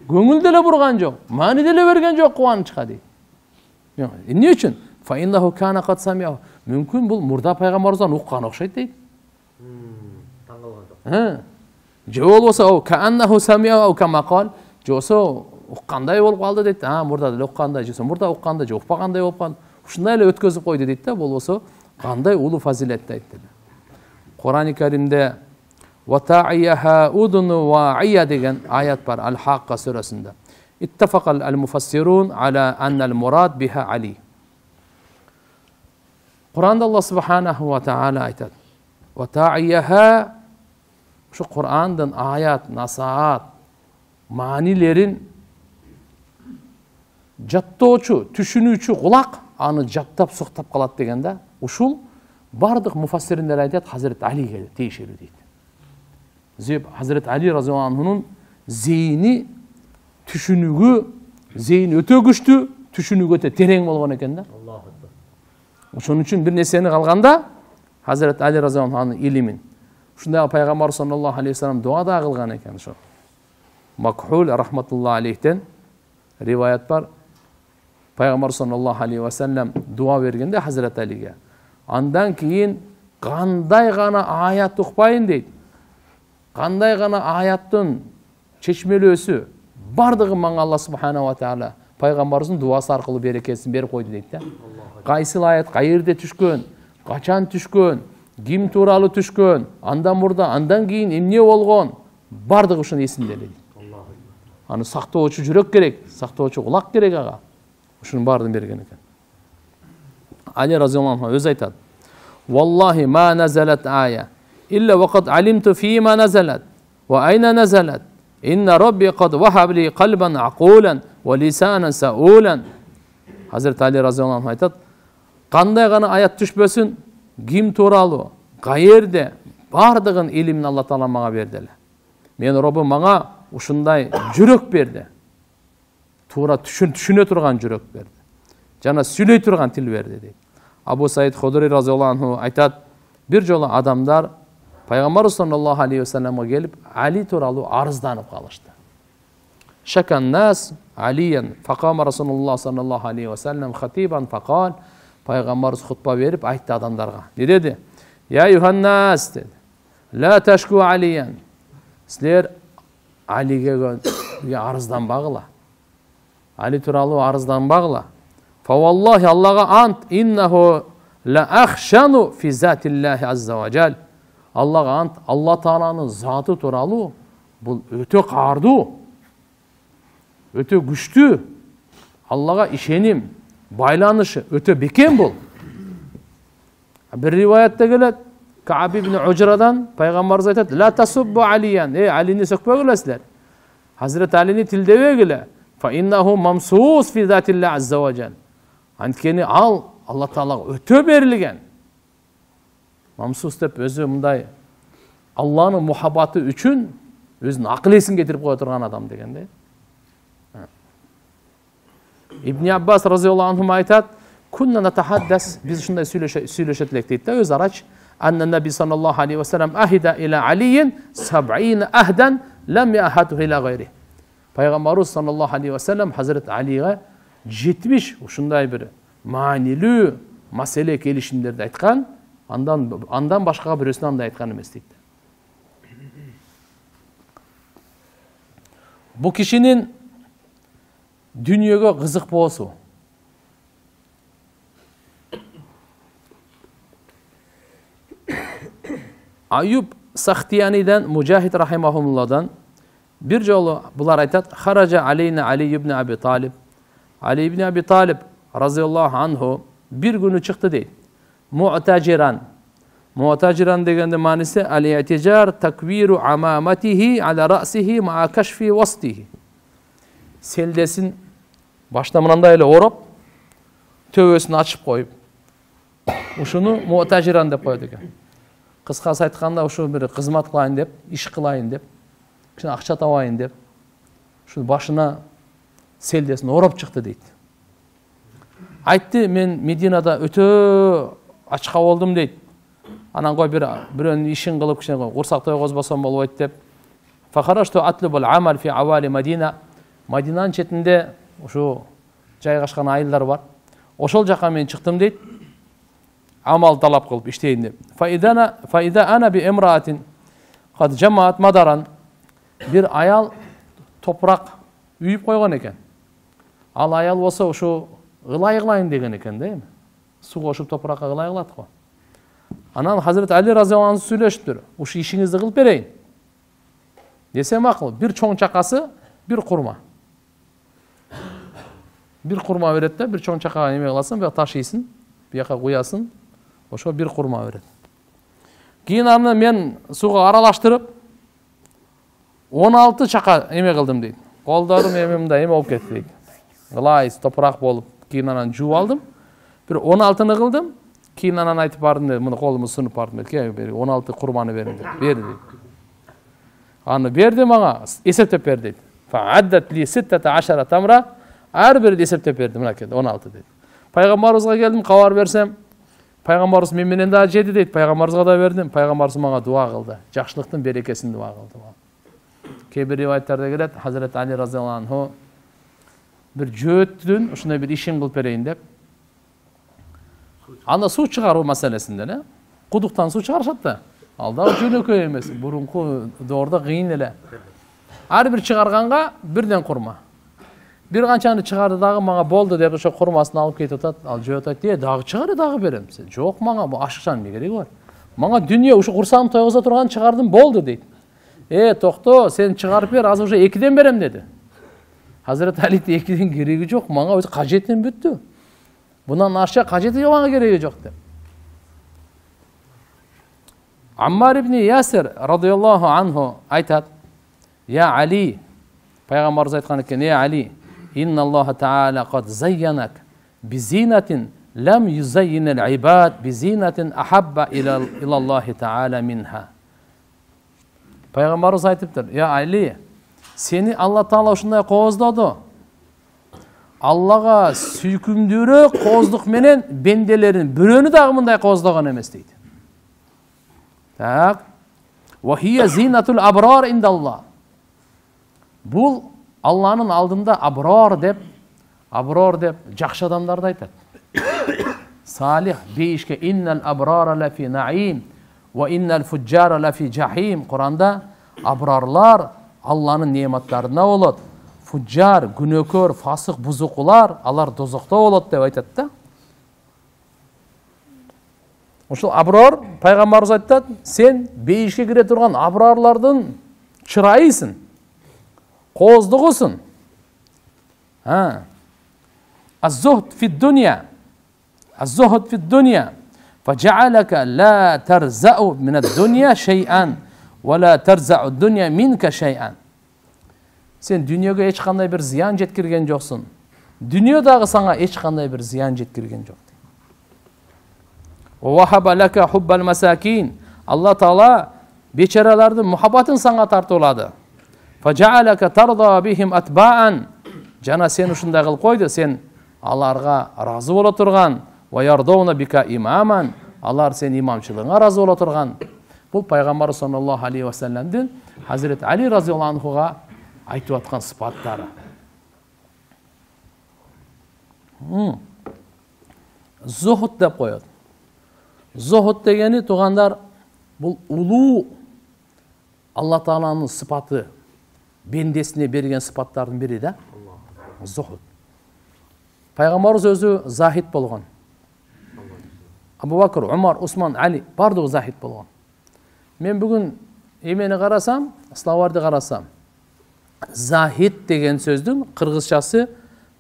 Көңүл деле бурган жок, маани деле берген жок кубанычка дейт. Эмне үчүн? فإنه كان قد سمعه. Мүмкүн бул мурда пайгамбарыбыздан уккан окшойт дейт. Же болбосо кааннаху самиа ау кама кал, жосо уккандай болуп калды дейт. Мурда деле уккандай, жосо мурда уккандай, же укпагандай болуп калды. Ушундай эле өткөзүп койду дейт да, болбосо кандай улуу фазилетти айтты. Кур'ан-ы Каримде ватаияха удуну ваия деген аят бар Ал-Хаққа сүрөсүндө. Иттафақал ал-муфассирун ала аннал мурад биха Али. Кур'анда Алла субханаху ва таала айтат: ватаияха, şu Kur'an'dan ayat, nasihat, manilерин жаттоочу, түшүнүүчү кулак аны жаттап суктап калат дегенде, ушул бардык муфассириндер айтат Hazret Aliге тийишелүү дейт. Зеб Hazret Ali разияллаху анхунун зейни түшүнүүгө, зейни өтө күчтүү, түшүнүүгө өтө терең болгон экен да. Ошон үчүн бир нерсени калганда Hazret Ali разияллаху анхунун илимин Şunda Peygamber sallallahu aleyhi ve sellem dua da kılgan eken şu. Makhul rahmetullahi aleyhten rivayet var. Peygamber sallallahu aleyhi ve sellem dua vergende Hazreti Ali'ye. Andan keyin qanday gana ayat uqpayın deydi. Qanday gana ayattın çeşmelösü bardığı manga Allah subhanahu wa ta'ala Peygamberimizin duası arqılı bereketsin berip koydu deydi de. Qaysı ayat qayerde түшкөн, qachon түшкөн, ким тууралуу түшкөн, андан мурда, андан кийин эмне болгон, бардыгы ушуну эсинде эле. Аны сактоочу жүрөк керек, сактоочу кулак керек ага. Ушунун баардыгын берген экен. Али разияллаху анху өз айтат: "Валлахи ма назалат ая إلا وقد علمت فيما نزلت وأين نزلت إن ربي قد وهب لي قلبا عقولا ولسانا سؤولا. Hazreti Ali radıyallahu anh aytат, qanday gana ayat düşbösün, kim tuuralı, qayerde bardığın ilimini Allah Taala mağa berdi ele. Men Rabbim mağa uşunday жүрөк berdi. Tuura düşüne turgan жүрөк berdi. Jana süyley turgan til berdi deydi. Abu Said Hudri radıyallahu anhu aytat, bir jolu adamlar Peygamber sallallahu aleyhi ve sellem'e gelip Ali tuuralı arızdanıp kalıştı. Şakan nas Aliyen faqama Rasulullah sallallahu aleyhi ve sellem khatiban faqal, Peygamberimiz hutba verip aytdı adamlarga. Ne dedi? Ya yuhannas dedi. La teşku Aliyen. Sizler Ali'ge arızdan bağla. Ali tuuralı arızdan bağla. Fa vallahi Allah'a ant innehu la akhshanu fi zatillahi azza ve cel. Allah'a ant Allah Taala'nın zatı tuuralı bu öte qardu. Öte güçlü. Allah'a işenim, baylanışı öte beken bol. Bir rivayette gelet, Ka'b ibn Ucra'dan Peygamberimiz aytat, la tasubbu Aliyen. Ali'ni sökpegilesler. Hazreti Ali'ni tildebegile. Fa innehu mamsus fi zatillah azza ve cel. Antkeni al Allah Taala öte berilgen. Mamsus dep özü mınday Allah'ın muhabbatı üçün özünün akılesini getirip koya turgan adam degende. İbn Abbas radıyallahu anhuma aytat, kunna natahaddas, biz şunday söyleşetlek deydi, öz araç, annen Nebi sallallahu aleyhi ve sellem ahida ila Aliyin 70 ahden lem yahatuhu ila gayri. Peygamberimiz sallallahu aleyhi ve sellem Hazreti Ali'ye 70 şunday bir manili mesele kelişimlerde aytkan, andan başka birisine anda aytkan emes deydi. Bu kişinin dünyaya kızık bolsu, Ayub Sahtiyani'den, Mücahit rahimahullah'dan bir jolu bular aytat, haraca aleyna Ali ibn Abi Talib. Ali ibn Abi Talib razıyallahu anhu bir günü çıktı değil. Mu'taciran. Mu'taciran degende manisi al-i'ticar takviru amamatihi ala ra'sihi ma'a kashfi vastihi. Seldesin başlamında ile orup tövbesini açıp koyup uşunu mu'taciran dep koydu eкен. Kıskası aytkanda uşu bir kızmat kılayın dep, iş kılayın dep, akça tabayın dep, şu başına seldesini orup çıktı deydi. Aytты, men Medinada öte açıqa oldum deydi. Anan koy birönün işin kılıp kişine kursak toy kozbasam bolboyt dep. Fakaraştu atlubul amal fi avali Medina. Madinanın çetinde şu jaygaşkan ayıllar var. Oşol jaka men çıktım deydi. Amal talap kılıp işteyin dep. Fa ida ana bi imraatin qad jamaat madaran. Bir ayal toprak üyüp koygan eken. Al ayal olsa şu ğılayın degen eken değil mi? Su koşup toprakka ğılayılat ko. Anan Hazreti Ali radıyallahu anh söyleşiptir. Uşu işinizi kılıp bereyin. Desem akıl. Bir çoğun çakası, bir kurma. Bir kurma veret de bir çoğun çakağa yemek alasın, bir taş yiysin, bir yaka koyasın. Oşo bir kurma veret. Keyin аны men suga aralaştırıp 16 çaka yemek kıldım deydi. Koldarım emimde yeme olup ketdi deydi. Gılayız, toprak bolup keyin anan juup aldım. Bir 16'ını kıldım. Keyin anan aytıp bardым dedi, mını kolumu sunup bardым dedi. 16 kurbanı verin dedi. Berdi dedi. Anı berdi bana, eseptep berdi dedi. Fa'addat li 16 tamra, her biri eseptep berdi, mına keldi 16 dedi. Peygamberimizge geldim, kavar versem, Peygamberimiz men menen da jedi deydi. Peygamberimizge da verdim. Peygamberimiz bana dua kıldı. Jakşılıktın berekesini dua kıldı. Kebir rivayetlarda gelet, Hazreti Ali radıyallahu anhu bir jööttün, uşunday bir işin kılıp bereyin dep. Anda su çıkarуу meselesinde ne? Kuduktan su çıkarışat da. Alda jönököy emes. Burunku doğruda kıyın ele. Her bir çıkarganga birden kurma. Bir kançanı çıkardı dağı mağa boldu dep uşo kurmasını alıp ketip atat. Al jöötöt diye dağı çıkarı dağı berem. Jok mağa bu aşıkçan ne gerek var? Mağa dünya uşo kursağım toyguza turgan çıkardım boldu deydi. Tokto sen çıkarıp ber, az uşo 2'den berem dedi. Hazreti Ali de 2'den geregi jok, mağa özü kajetten büttü. Bundan aşağı kajeti bana geregi jok dep. Аммар ибн Ясир радиаллаху анху айтат: "Я Али", пайғамбарымыз айтқан екен: "Я Али, инна Аллаха та'ала қад зайянак бизинатин лам юзаййинал ибад бизинатин ахабба илаллахи та'ала минха." Пайғамбарымыз айтыптыр: "Я Али, сені Алла Таала ушундай кооздоду. Аллага сүйкүмдүүрөөк кооздук менен бенделерин бирөөнү дагы мындай кооздогон эмес" дейт. Так. "Ва хия зинатул абрар индаллах." Бул Алланын алдында абрар деп жакшы адамдарды айтат. Салих бейишке иннал абрара лафи наим ва иннал фуджара лафи жахим. Куранда абрарлар Алланын неаматтарына болот, фуджар, күнөөкөр, фасык, бузукулар алар дозокто болот деп айтат да. Ошол абрар пайгамбарыбыз айтат: "Сен бейишке кире турган абрарлардын чырайысың, кооздугусун." Az-zuhd fid-dunya. Az-zuhd fid-dunya. Faja'alaka la tarza'u min ad-dunya shay'an wa la tarza'u ad-dunya minka shay'an. Sen dunyoga hech qanday bir ziyon yetkirgen joksun. Dunyo dagı sana hech qanday bir ziyon yetkirgen jok. Wa wahaba laka hubbal masakin. Allah Taala beçaralardın muhabbatın sana tartılады. Faja'alaka tarda bihim atba'an. Jana sen ушундай кылып койду, sen аларга разы боло турган. Wa yardawna bika imaman. Алар сен имамчылыгыңа разы боло турган. Бул пайгамбар саллаллаху алейхи ва салламдын Хазрет Али разияллаху анхуга айтып аткан сыпаттары. Zuhud деп коет. Zuhud дегени тугандар бул улуу Алла Тааланын сыпаты, бендесине берген сыпаттардын бири да. Zuhud. Пайгамбарыбыз өзү захид болгон. Абу Бакр, Умар, Усман, Али бардыгы захид болгон. Мен бүгүн эмени карасам, словарды карасам, захид деген сөздүн кыргызчасы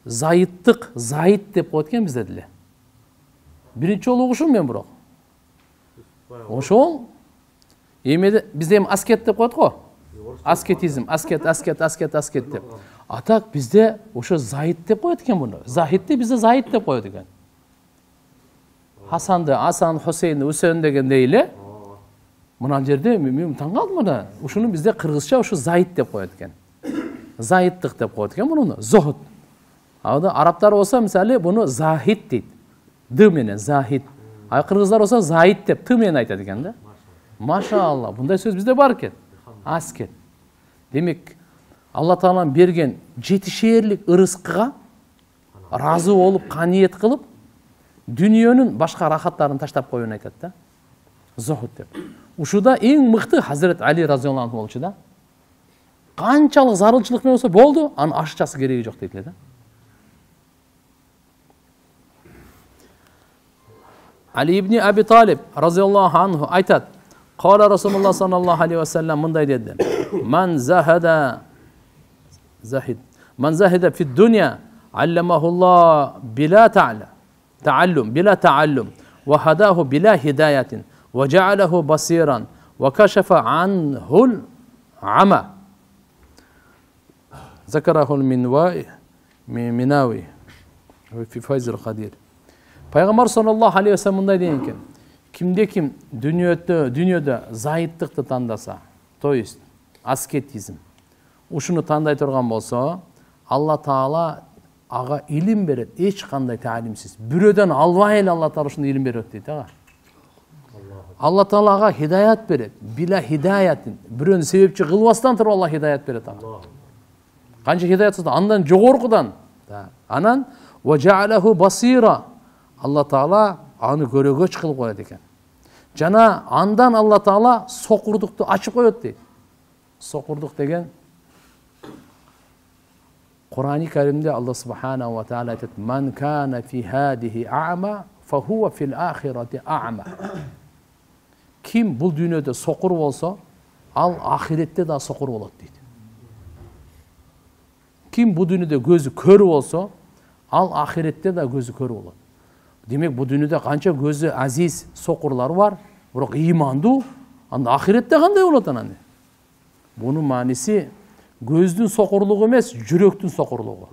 зайыттык, заид деп коет экен бизде деле. Биринчи жолу угушум мен бирок. Ошол эмеде бизде эми аскет деп коет го. Аскетизм, аскет деп. А так бизде ошо заид деп коет экен буну. Захидти бизде заид деп коет экен. Хасанды Асан, Хусейн, Үсен дегендей эле. Мына жерде мен таң калдым мына. Ушуну бизде кыргызча ошо заид деп коет экен. Заидтык деп коет экен муну. Зохуд. Ада арабтар болсо мисалы буну захид дейт. Д менен захид. А кыргыздар болсо заид деп т менен айтат экен да. Машалла, мындай сөз бизде бар экен. Аскет. Демек, Алла Тааланын берген жетишээрлик ырыскыга разы болуп, каниет кылып, дүниөнүн башка рахаттарын таштап коюун айтат да. Зохуд деп. Ушуда эң мыкты Хазрет Али разияллаху анху болчу да. Канчалык зарылчылык менен болсо болду, анын ашчасы кереги жок дейт эле да. Али ибн Аби Талиб разияллаху анху айтат: "Кала Расулуллах саллаллаху алейхи ва саллям мындай деди: "Ман захида фи дуnya алламахуллах била ta'allum bila ta'allum wa hadahu bila hidayatin wa ja'alahu basiran wa kashafa anhu al-'ama." Zakarahu al-Minawi fi Fayz al-Qadir. Пайгамбар саллаллаху алейхи ва саллям мындай деген экен: Кимде ким дүниөдө заидтыкты тандаса, то есть аскетизм, ушуну тандай турган болсо, Алла Таала ага илим берет, эч кандай таалимсиз. Бирөөдөн албай эле Алла Таала ушуну илим берет дейт ага. Алла Таала ага хидаят берет, била хидаятин. Бирөөнү себепчи кылбастан туруп Алла хидаят берет ага. Канча хидаятсыз андан жогоркудан. Анан ва жа'алаху басира. Алла Таала аны көрөгөч кылып коет экен. Жана андан Алла Таала сокурдукту ачып коет дейт. Сокурдук деген Кур'ан-ы Каримде Алла субханаху ва таала айтат: "Ман кана фи хадихи а'ма, фа хува фил ахирати а'ма." Ким бул дүйнөдө сокур болсо, ал ахиретте да сокур болот дейт. Ким бул дүйнөдө көзү көрү болсо, ал ахиретте да көзү көрү болот. Демек, бул дүйнөдө канча көзү азиз сокурлар бар, бирок имандуу анда ахиретте кандай болот анан? Bunun manisi gözdün sokurluğu emes, жүрөктүн sokurluğu.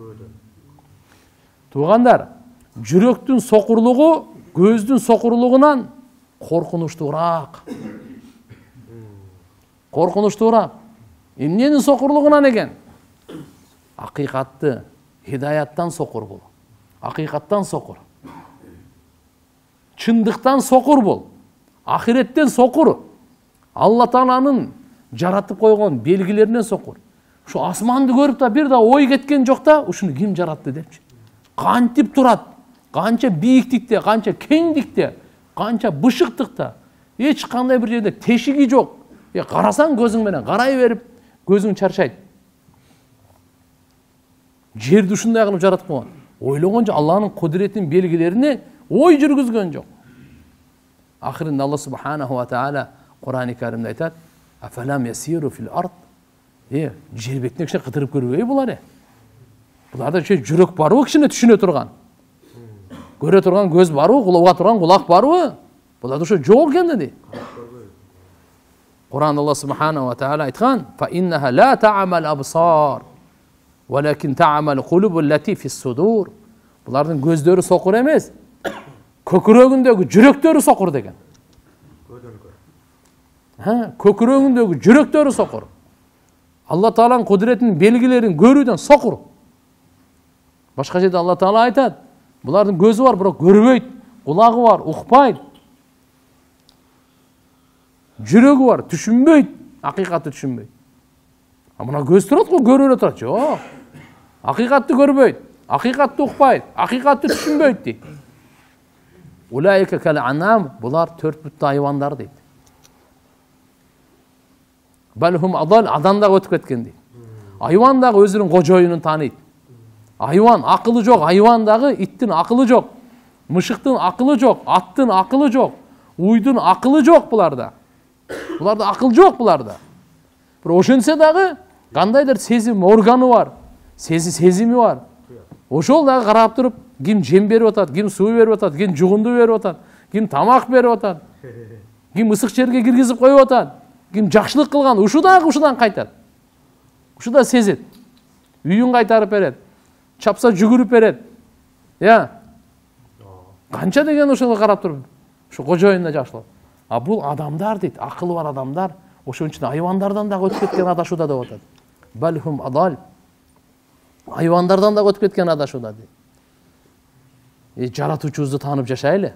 Tuğandar, жүрөктүн sokurluğu gözdün sokurluğundan korkunçturak. Korkunçturak. Emnenin sokurluğundan eken? Hakikatты, hidayattan sokur bol. Hakikattan sokur. Çındıktan sokur bol. Ahiretten sokur. Allah Taala'nın жаратып койгон белгилеринен сокур. Ушу асманды көрүп да бир да ой кеткен жок да, ушуну ким жаратты депчи. Кантип турат? Канча бийиктикте, канча кеңдикте, канча бышыктыкта. Эч кандай бир жерде тешиги жок. Карасаң көзүң менен карай берип, көзүң чарчайт. Жерди ушундай кылып жаратып койгон. Ойлогончо Аллахнын кудуретинин белгилерине ой жүргүзгөн жок. Ахиринде Алла субханаху ва таала Кур'ан-ы Каримде айтат: Афалам ясиру фил ард. Жер бетине киши кыдырып көрбөй булар. Буларда жүрөк барбы кишине түшүнө турган? Көрө турган көз барбы, кулага турган кулак барбы? Буларда ошо жок экен деди. Кур'анда Алла субханаху ва таала айткан: Фа иннаха ла та'мал абсар, валакин та'мал кулубул лати фис судур. Булардын көздөрү сокур эмес, көкүрөгүндөгү жүрөктөрү сокур деген. Көкүрөгүндөгү жүрөктөрү сокур. Алла Тааланын кудуретинин белгилерин көрүүдөн сокур. Башка жерде Алла Таала айтат: булардын көзү бар, бирок көрбөйт, кулагы бар, укпайт. Жүрөгү бар, түшүнбөйт, акыйкатты түшүнбөйт. Мына көз турат го, көрө эле турат. Жок. Акыйкатты көрбөйт, акыйкатты укпайт, акыйкатты түшүнбөйт дейт. Улайка кал анам, булар төрт бүттүү айвандар дейт. Балхум адал, адам дагы өтүп кеткен дейт. Айван дагы өзүнүн кожоюнун тааныйт. Айван акылы жок, айван дагы иттин акылы жок, мышыктын акылы жок, аттын акылы жок, уйдун акылы жок буларда. Буларда акыл жок буларда. Бирок ошентсе дагы кандайдыр сезим органы бар, сезими бар. Ошол дагы карап туруп, ким жем берип атат, ким суу берип атат, ким жугунду берип атат, ким тамак берип атат, ким ысык жерге киргизип коюп атат, ким жакшылык кылган, ушу дагы ушудан кайтат. Ушу да сезет. Үйүн кайтарып берет, чапса жүгүрүп берет. Канча деген ошого карап туруп, ушу кожоюнда жакшылап. А бул адамдар дейт, акылы бар адамдар, ошон үчүн айвандардан дагы өтүп кеткен адашууда деп атат. Балхум адал. Айвандардан дагы өтүп кеткен адашууда дейт. Жаратуучубузду таанып жашайлы.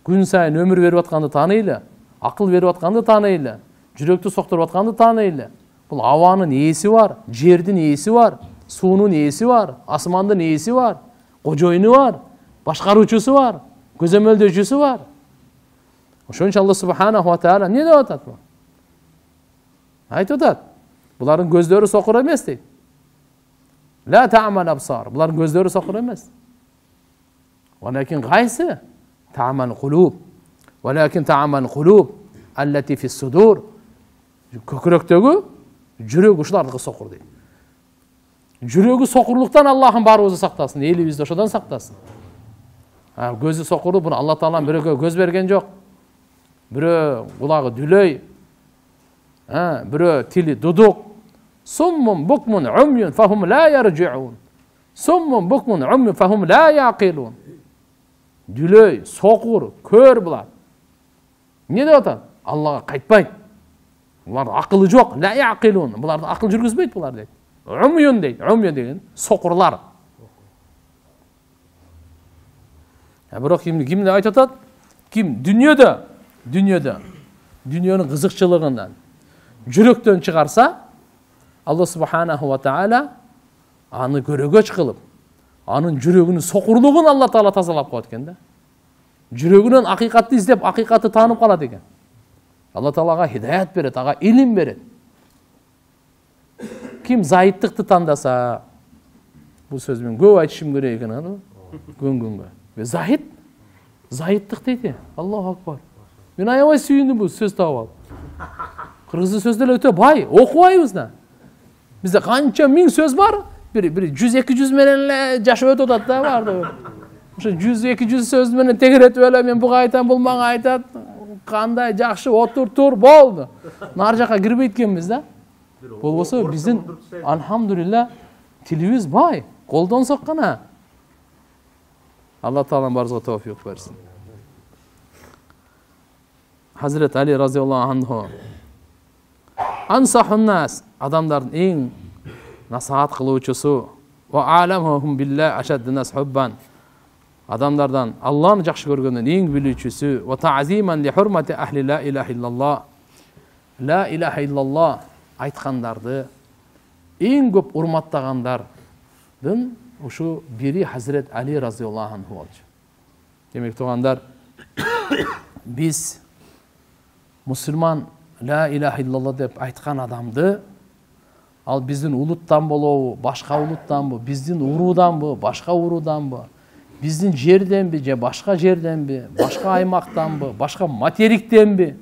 Күн сайын өмүр берип атканды тааныйлы, акыл берип атканды тааныйлы, жүрөктү соктуруп атканды тааныйлы. Бул абанын ээси бар, жердин ээси бар, суунун ээси бар, асмандын ээси бар, кожоюну бар, башкаруучусу бар, көзөмөлдөчүсү бар. Ошон үчүн Алла субханаху ва таала эмне деп атат бул? Айтып атат. Булардын көздөрү сокур эмес дейт. Ла та'мал абсар. Булардын көздөрү сокур эмес. Валакин кайсы? Та'мал кулуб. Валакин та'мал кулуб аллати фис судур. Көкүрөктөгү жүрөк ушулардыкы сокур дейт. Жүрөгү сокурлуктан Аллахым баарыбызды сактасын, элибизди ошодон сактасын. Көзү сокуру, буну Алла Таалам бирөөгө көз берген жок. Бирөө кулагы дүлөй, бирөө тили дудук. Суммун букмун умюн фахум ла яржиун. Суммун букмун умюн фахум ла яқилун. Дүлөй, сокур, көр булар. Эмне деп атат? Аллага кайтпайт. Булар акылы жок, ла яқилун. Буларды акыл жүргүзбөйт булар дейт. Умюн дейт. Умюн деген сокурлар. Бирок кимди айтып атат? Ким дүйнөнүн кызыкчылыгынан жүрөктөн чыгарса, Алла субханаху ва таала аны көрөгөч кылып, анын жүрөгүнүн сокурлугун Алла Таала тазалап коет экен да. Жүрөгүнөн акыйкатты издеп, акыйкатты таанып калат экен. Алла Таалага хидаят берет, ага илим берет. Ким зайыттыкты тандаса, бул сөз мен көп айтышым керек экен, күнгө. Зайыттык дейт. Аллаху акбар. Мен аябай сүйүндүм бул сөз таап алып. Кыргыз сөздөр өтө бай, окубайбыз да. Бизде канча миң сөз бар, бир 100-200 менен эле жашап өтүп атат да барды. Ошо 100-200 сөз менен тегеретип эле мен буга айтам, бул мага айтат. кандай жакшы отур тур болду. Нар жака кирбейт экенбиз да. Болбосо биздин алхамдулилла тилибиз бай, колдонсок гана. Алла Таала барыбызга товфик берсин. Hazret Ali radıyallahu anhu ansahun nas, adamların en nasihat kılıuchusu ve alamuhum billah ashaddu nas hubban, adamlardan Allah'ını жақсы көргөндөн эң билүүчүсү ve ta'ziman li hurmati ahli la ilaha illallah, la ilaha illallah aytkандарды эң көп урматтагандардын ушу бири Hazret Ali radıyallahu anhu болчу. Демек тугандар, биз Müslüman la ilahe illallah деп айткан адамды, ал биздин улуттан болобу, башка улуттанбы, биздин урууданбы, башка урууданбы, биздин жерденби же башка жерденби, башка аймактанбы, башка материктенби,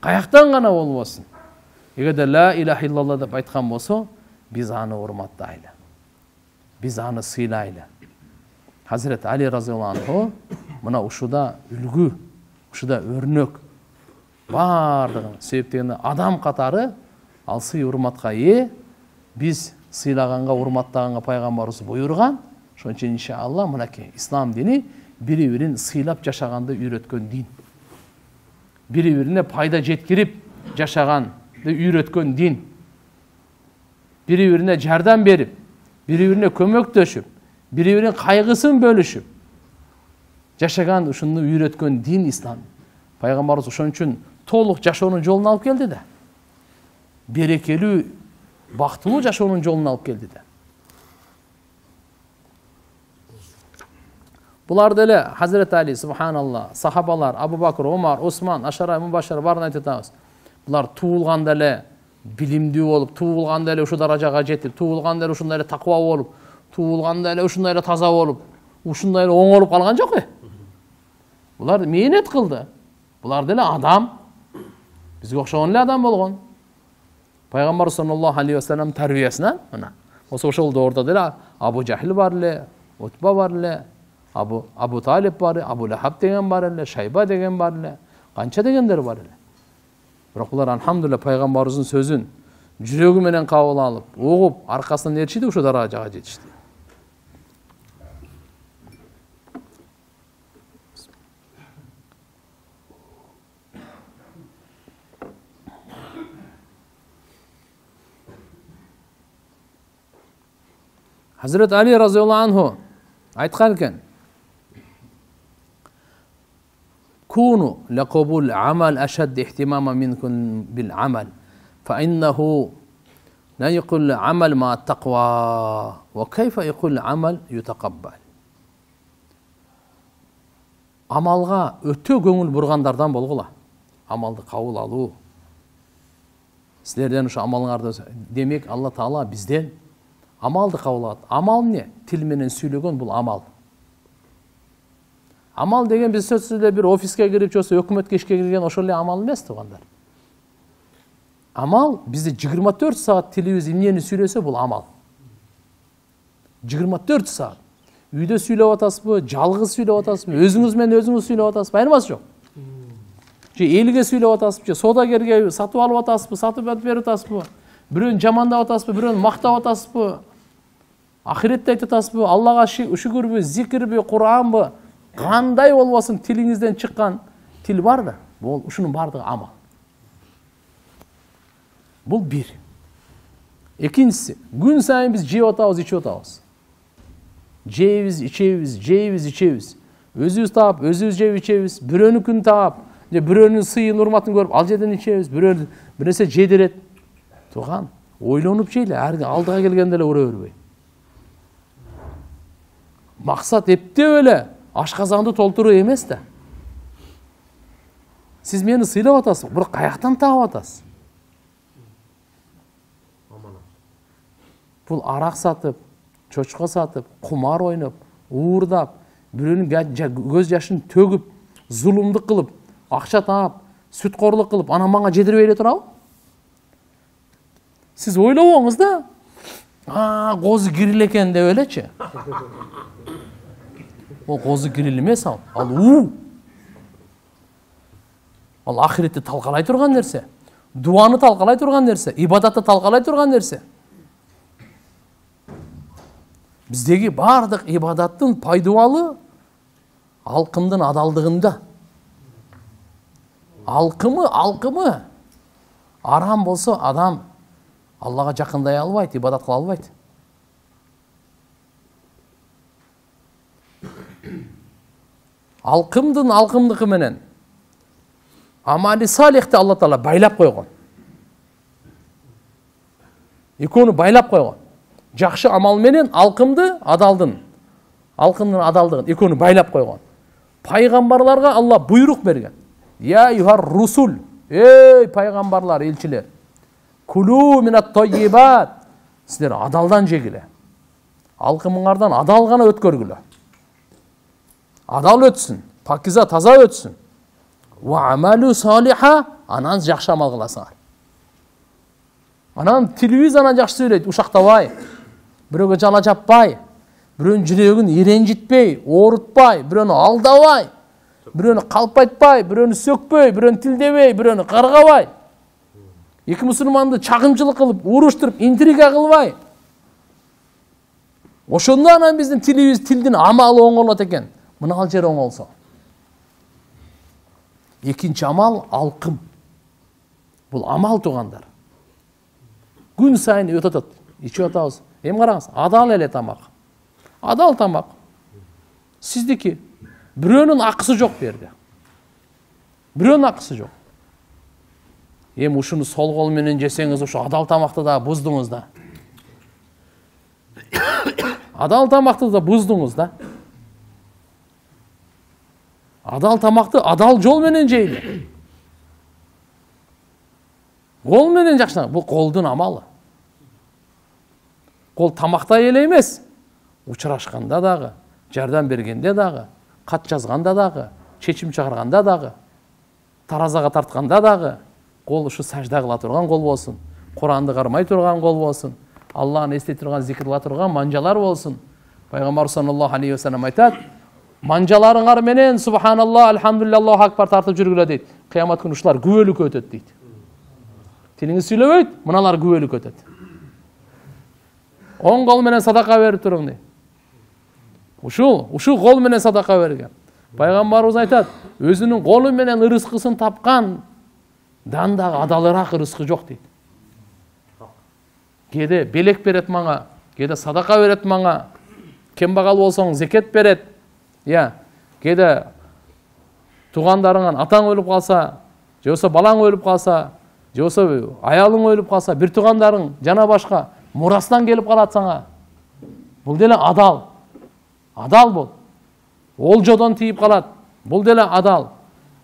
каяктан гана болбосун, эгерде la ilahe illallah деп айткан болсо, биз аны урматтайлы, биз аны сыйлайлы. Hazret Ali radıyallahu anhu мына ушуда үлгү, ушуда өрнөк бардығын себептен адам қатары ал сый урматқа біз сыйлаганга урматтаганга пайгамбарыбыз буйрган. Ошон үчүн иншалла мынакей ислам дини бири бирин сыйлап жашаганды үйрөткөн дин, бири бирине пайда жеткирип жашаганды үйрөткөн дин, бири бирине жардам берип, бири бирине көмөктөшүп, бири биринин кайгысын бөлүшүп жашаган ушуну үйрөткөн дин ислам. Пайгамбарыбыз ошон үчүн толук жашоонун жолун алып келди да. Берекелүү, бактылуу жашоонун жолун алып келди да. Булар деле Hazret Ali, subhanallah, сахабалар, Абу Бакр, Омар, Осман, Ашара Мубашшар барын айтып атабыз. Булар туулганда эле билимдүү болуп, туулганда эле ушу даражага жетип, туулганда эле ушундай эле таква болуп, туулганда эле ушундай эле таза болуп, ушундай эле оңолуп калган жок. Булар мээнет кылды. Булар деле адам, бизге окшогон эле адам болгон. Пайгамбар саллаллаху алейхи ва саллям тарбиясынан мына ошол доордо деле Абу Жахил бар эле, Утба бар эле, Абу Талиб бар, Абу Лахаб деген бар эле, Шайба деген бар эле, канча дегендер бар эле. Бирок булар алхамдулилlah пайгамбарыбыздын сөзүн жүрөгү менен кабыл алып, угуп, аркасынан ээрчиди, ушул даражага жетишти. Hazret Ali radıyallahu anhu aytkan eкен: "Kunu liqabul amal ashad ihtimama minkum bil amal, fa innahu la yaqul amal ma taqwa wa kayfa yaqul amal yutaqabbal." Амалга өтө көңүл бургандардан болгула. Амалды кабыл алуу. Силерден ушу амалыңарды, демек Алла Таала бизден амалды кабыл алат. Амал эмне? Тил менен сүйлөгөн бул амал. Амал деген биз сөзсүз эле бир офиске кирип жосо өкмөткө ишке кирген ошол эле амал эмес тугандар. Амал бизде 24 саат тилибиз эмнени сүйлөсө бул амал. 24 саат. Үйдө сүйлөп атасызбы, жалгыз сүйлөп атасызбы, өзүңүз менен өзүңүз сүйлөп атасызбы, айырмасы жок. Же элге сүйлөп атасызбы, же соодагерге сатып алып атасызбы, сатып берип атасызбы, бирөөнү жамандап атасызбы, бирөөнү мактап атасызбы, ахиретте айтып атасызбы, Аллага шүкүрбү, зикирби, Куранбы, кандай болбосун тилиңизден чыккан тил бар да, бул ушунун бардыгы амал. Бул бир. Экинчиси, күн сайын биз жеп атабыз, ичип атабыз. Жейбиз, ичебиз. Өзүбүз таап, өзүбүз жеп ичебиз. Бирөөнүкүн таап, же бирөөнүн сыйын, урматын көрүп, ал жерден ичебиз. Бирөө бир нерсе жедирет. Туган, ойлонуп жейле, алдыга келгенде эле ура бербей. Максат эптеп эле ашказанды толтуруу эмес да. Сиз мени сыйлап атасыз, бирок каяктан таап атасыз? Бул арак сатып, чочко сатып, кумар ойноп, уурдап, бирөөнүн көз жашын төгүп, зулумдук кылып, акча таап, сүткорлук кылып, анан мага жедирбей эле турабы? Сиз ойлобоңуз да. Козу кирил экен деп элечи. Ол козу кирил эмес ал. Ал уу. Ал ахиретти талкалай турган нерсе, дуаны талкалай турган нерсе, ибадатты талкалай турган нерсе. Биздеги бардык ибадаттын пайдубалы алкымдын адалдыгында. Алкымы арам болсо адам Аллага жакындай албайт, ибадат кыла албайт. Алкымдыкы менен амали салихти Алла Таала байлап койгон. Экөөнү байлап койгон. Жакшы амал менен алкымдын адалдыгын экөөнү байлап койгон. Пайгамбарларга Алла буйрук берген. Я юхар русул, эй пайгамбарлар, элчилер, кулу минат тойибат, силер адалдан жегиле. Алкымыңардан адал гана өткөргүлө. Адал өтсүн, пакиза таза өтсүн. Ва амалу салиха, анан жакшы амал кыласыңар. Анан телевизордан жакшы сүйлөйт, ушактабай, бирөөгө жала жаппай, бирөөнүн жүрөгүн иренжитпей, оорутпай, бирөөнү алдабай, бирөөнү калпайтпай, бирөөнү сөкпөй, бирөөнү тилдебей, бирөөнү каргабай. Эки мусулманды чагымчылык кылып, уруштуруп, интрига кылбай. Ошондо анан биздин тилдин амалы оңолот экен. Мына жер оңолсо. Экинчи амал алкым. Бул амал тугандар. Күн сайын өтөт, ичип атабыз. Эми караңыз, адал эле тамак. Адал тамак. Сиздики. Бирөөнүн акысы жок берди. Бирөөнүн акысы жок. Эми ушуну сол кол менен жесеңиз, ушу адал тамакты да буздуңуз да. Адал тамакты да буздуңуз да. Адал тамакты адал жол менен жейли. Кол менен жакшы, бул колдун амалы. Кол тамактай эле эмес, учурашканда дагы, жардам бергенде дагы, кат жазганда дагы, чечим чыгарганда дагы, таразага тартканда дагы, кол ушу сажда кыла турган кол болсун, Куранды кармай турган кол болсун, Аллахны эстей турган, зикир кыла турган манжалар болсун. Пайгамбар саллаллаху алейхи ва саллям айтат: "Манжаларыңар менен субханаллах, алхамдулилlah, Аллаху акбар тартып жүргүлө" дейт. Кыямат күнү ушулар күбөлүккө өтөт дейт. Тилиңиз сүйлөбөйт, мыналар күбөлүккө өтөт. Оң кол менен садака берип туруң дейт. Ушул кол менен садака берген. Пайгамбарыбыз айтат: "Өзүнүн колу менен ырыскысын тапкан дан дагы адалыраак ырыскы жок" дейт. Кээде белек берет мага, кээде садака берет мага, кембагал болсоң зекет берет. Кээде тугандарыңан атаң өлүп калса, же болсо балаң өлүп калса, же болсо аялың өлүп калса, бир тугандарың жана башка мурастан келип калат сага. Бул деле адал. Адал бул. Олжодон тийип калат. Бул деле адал.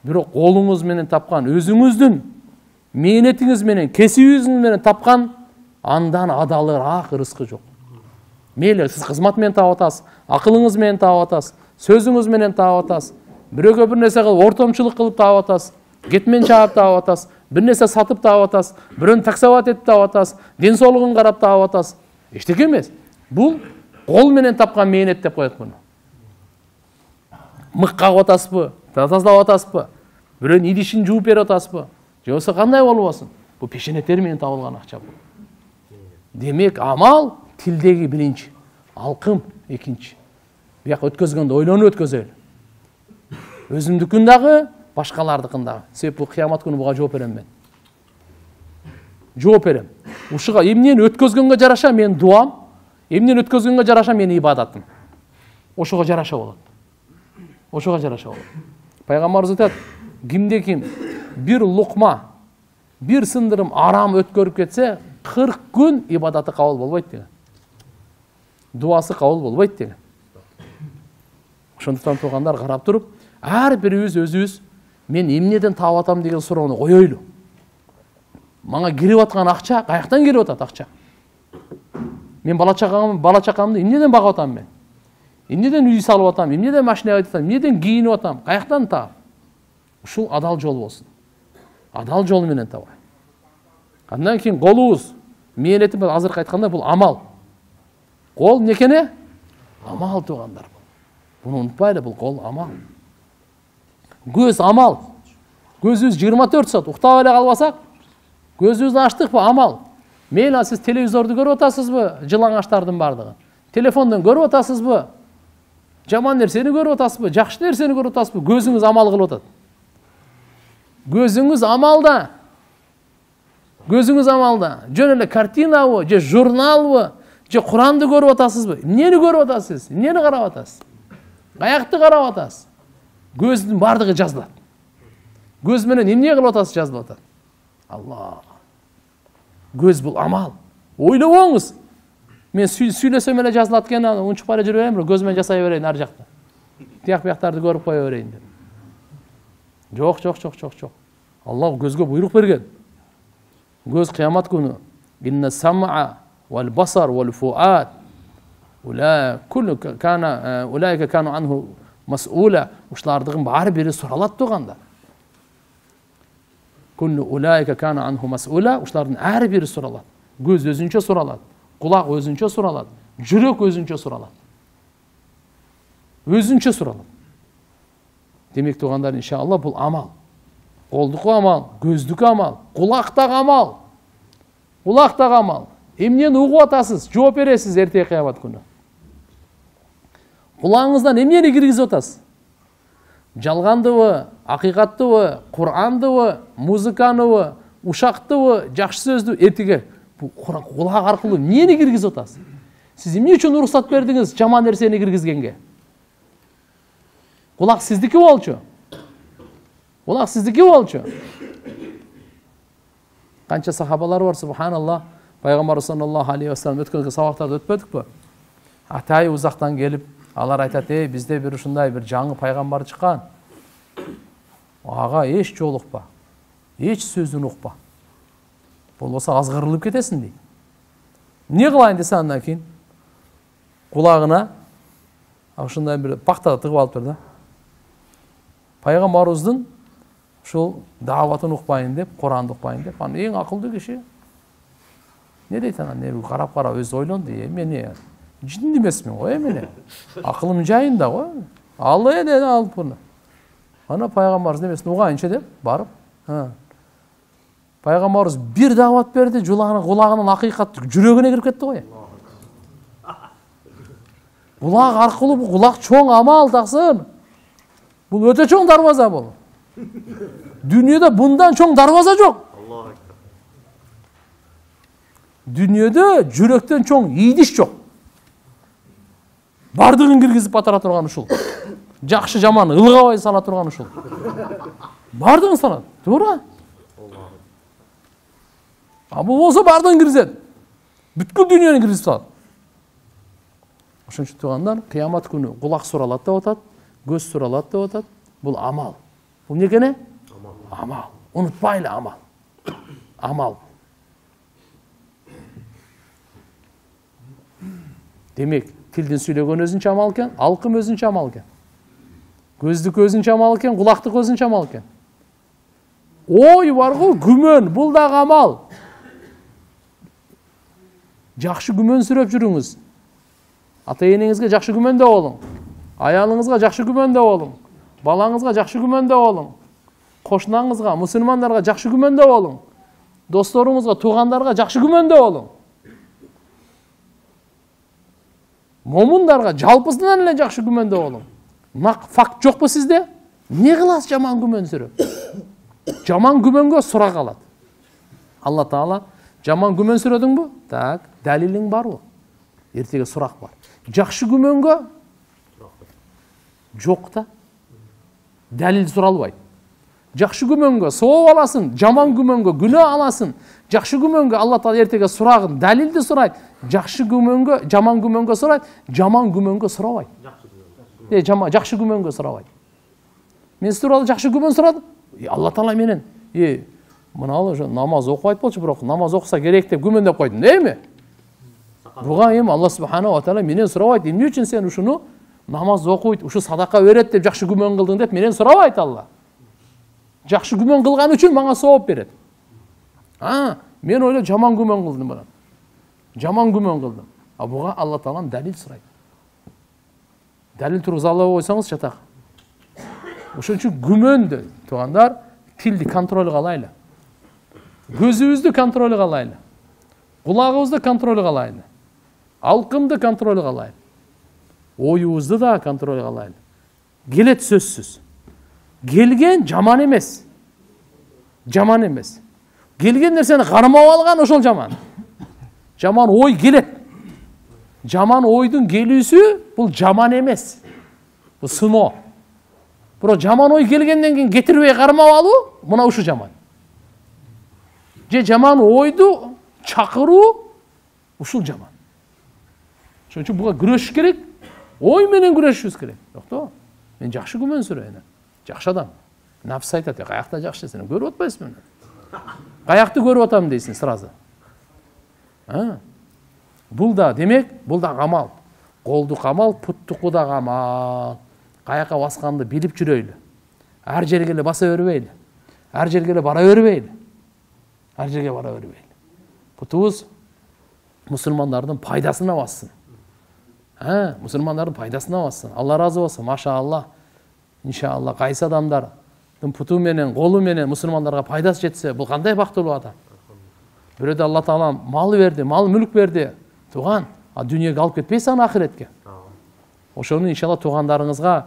Бирок колуңуз менен тапкан, өзүңүздүн мээнетиңиз менен, кесибиңиз менен тапкан андан адалыраак ырыскы жок. Мейли, сиз кызмат менен таап атасыз, акылыңыз менен таап атасыз, сөзүңүз менен таап атасыз, бирөөгө бир нерсе кылып, ортомчулук кылып таап атасыз, кетмен чаап таап атасыз, бир нерсе сатып таап атасыз, бирөөнү таксовать этип таап атасыз, ден соолугун карап таап атасыз. Эчтеке эмес. Бул кол менен тапкан мээнет деп коет муну. Мык кагып атасызбы, тазалап атасызбы, бирөөнүн идишин жууп берип атасызбы, же болсо кандай болбосун? Бул пешенеттер менен табылган акча бул. Демек, амал тилдеги биринчи, алкым экинчи. Бияк өткөзгөндө ойлонуп өткөзөлү. Өзүмдүкүн дагы, башкалардыкын дагы. Себеп бул кыямат күнү буга жооп берем мен. Жооп берем. Ушуга эмнени өткөзгөнгө жараша менин дуам, эмнени өткөзгөнгө жараша менин ибадатым. Ошого жараша болот. Ошого жараша болот. Пайгамбарыбыз айтат: кимде ким бир лукма, бир сындырым арам өткөрүп кетсе, 40 күн ибадаты кабыл болбойт деген. Дуасы кабыл болбойт деген. Ошондуктан туугандар карап туруп, ар бирибиз өзүбүз мен эмнеден таап атам деген суроону коёйлу. Мага кирип аткан акча каяктан кирип атат акча? Мен бала чакамды эмнеден багып атам мен? Эмнеден үй салып атам? Эмнеден машина айдап атам? Эмнеден кийинип атам? Каяктан таап? Ушул адал жол болсун. Адал жол менен табай. Андан кийин колубуз, мээнетибиз азыркы айтканда бул амал. Кол некене? Амал туугандар. Буну унутпайлы, бул кол амал. Көз амал. Көзүбүз 24 саат уктап эле калбасак, көзүбүздү ачтыкпы? Амал. Мейли сиз телевизорду көрүп атасызбы? Жылаңачтардын бардыгы. Телефондон көрүп атасызбы? Жаман нерсени көрүп атасызбы? Жакшы нерсени көрүп атасызбы? Көзүңүз амал кылып атат. Көзүңүз амалда. Көзүңүз амалда. Жөн эле картинабы, же журналбы, же Куранды көрүп атасызбы? Эмнени көрүп атасыз? Эмнени карап атасыз? Каякты карап атасыз? Көздүн бардыгы жазылат. Көз менен эмне кылып атасыз жазылып атат. Алла. Көз бул амал. Ойлобоңуз. Мен сүйлөсөм эле жазылат экен, унчуп бара жүрө берейин, көз менен жасай берейин ар жакта. Тияк бияктарды көрүп кое берейин деп. Жок. Алла көзгө буйрук берген. Göz kıyamet günü inne sam'a vel basar vel fuad ulaika kanu anhu mas'ula uşlardığın bari biri soralat doğanda. Kullu ulaika kanu anhu mas'ula uşlardın her biri soralat. Göz özünçe soralat. Kulak özünçe soralat. Jürek özünçe soralat. Özünçe soralat. Demek doğanlar inşallah bu amal. Қолдық амал, көздік амал, құлақтағы амал. Құлақтағы амал. Емнен ұғып атасыз, жооп бересіз ерте қиямат күні. Құлағыңыздан емнені кіргізіп атасыз? Жалғандыбы, ақиқаттыбы, Құрандыбы, музыканыбы, ушақтыбы, жақсы сөзді ертеге құлақ арқылы нені кіргізіп атасыз? Сіз емне үшін рұқсат бердіңіз жаман нәрсені кіргізгенге? Құлақ сіздікі болчу. Олар сіздікі болчу. Қанша сахабалар бар, субханаллах. Пайғамбар саллаллаху алейхи ва саллям өткенгі сабақтарды өтпедік пе? Атай ұзақтан келіп, алар айтады, бізде бір ушундай бір жаңы пайғамбар шыққан. Аға еш жол ұқпа, еш сөзін ұқпа. Болмаса азғырылып кетесің дейді. Не қылайын десе андан кейін? Құлағына ушундай бір пақтада тығып алып тұр да. Пайғамбарыбыздың ушул даватын укпайын деп, Куранды укпайын деп, аны эң акылдуу киши. Не дейт ана, не карап өзү ойлонду, мен жин эмесмин го, мен акылым жайында го. Алла эне алып буну. Ана пайгамбарыбыз немесин угайынчы деп барып, пайгамбарыбыз бир дават берди, кулагынын акыйкат жүрөгүнө кирип кетти го. Кулак аркылуу кулак чоң амал таксын. Бул өтө чоң дарбаза бул. Dünyada bundan çok darvaza yok. Dünyada жүрөктөн çok yiğidiş çok. Bardığın kirgizip batara turgan uşul. Жақшы жаман ылгабай сала турган ушул. Бардығын салат. Туура. Бул болсо бардығын киргизет. Бүткүл дүйнөнү киргизип салат. Ошон үчүн туугандар, кыямат күнү кулак суралат деп атат, көз суралат деп атат. Бул амал. Бул эмне экени? Амал. Унутпайлы амал. Амал. Демек, тилдин сүйлөгөн өзүнчө амал экен, алкым өзүнчө амал экен. Көздүк өзүнчө амал экен, кулактык өзүнчө амал экен. Ой бар го, күмөн, бул дагы амал. Жакшы күмөн сүрөп жүрүңүз. Ата-энеңизге жакшы күмөндө болуң. Аялыңызга жакшы күмөндө болуң. Балаңызга жакшы күмөндө болуң. Кошунаңызга, мусулмандарга жакшы күмөндө болуң. Досторуңузга, туугандарга жакшы күмөндө болуң. Момундарга жалпысынан эле жакшы күмөндө болуң. Факт жокпу сизде? Не кыласыз жаман күмөн сүрөп? Жаман күмөнгө сурак алат. Алла Таала жаман күмөн сүрөдүңбү? Так, далилиң барбы? Эртеге сурак бар. Жакшы күмөнгө жок да. Далил суралбайт. Жакшы күмөнгө сооп аласың, жаман күмөнгө күнөө аласың. Жакшы күмөнгө Алла Таала эртеге сурагын, далилди сурайт. Жакшы күмөнгө, жаман күмөнгө сурайт, жаман күмөнгө сурабайт. Жакшы күмөнгө сурабайт. Мен сурады жакшы күмөн сурадым. Алла Таала менен, мына ошо намаз окубайт болчу, бирок намаз окуса керек деп күмөндөп койдум, эми? Буга Алла Субханаху ва Таала менен сурабайт, эмне үчүн сен ушуну намаз окуйт, ушу садака берет деп жакшы күмөн кылдың деп менен сурабайт Алла. Жакшы күмөн кылган үчүн мага сооп берет. Мен ойлойм жаман күмөн кылдым бара. Жаман күмөн кылдым. Буга Алла Таалам далил сурайт. Далил тургуза албай койсоңуз чатак. Ошон үчүн күмөндү туугандар Тилди контролга алайлы. Көзүбүздү контролга алайлы. Кулагыбызды контролга алайлы. Алкымды контролга алайлы. Оюбузду да контролга алайлы. Келет сөзсүз. Келген жаман эмес. Жаман эмес. Келген нерсени кармап алган ошол жаман. Жаман ой келет. Жаман ойдун келүүсү бул жаман эмес. Бул сыноо. Бирок жаман ой келгенден кийин кетирбей кармап алуу мына ушу жаман. Же жаман ойду чакыруу ушул жаман. Ошон үчүн буга күрөшүш керек. Ой менен күрөшүшүбүз керек. Жокто. Мен жакшы күмөнсүрөйм. Жакшы адам. Нафс айтат, каякта жакшы сен көрүп атпайсыңбы? Каякты көрүп атам дейсиң сразу. Бул да демек, бул да камал. Колду камал, путтуку да камал. Каяка басканды билип жүрөйлү. Ар жерге эле баса бербейли. Ар жерге эле бара бербейли. Ар жерге бара бербейли. Путубуз мусулмандардын пайдасына бассын. Мусулмандардын пайдасына бассын. Алла разы болсун, машаалла. Иншалла кайсы адамдардын путу менен, колу менен мусулмандарга пайдасы жетсе, бул кандай бактылуу адам. Бирөөдө Алла Таала мал берди, мал мүлк берди. Туган, дүйнөгө алып кетпейсиң аны ахиретке. Ошону иншалла туугандарыңызга,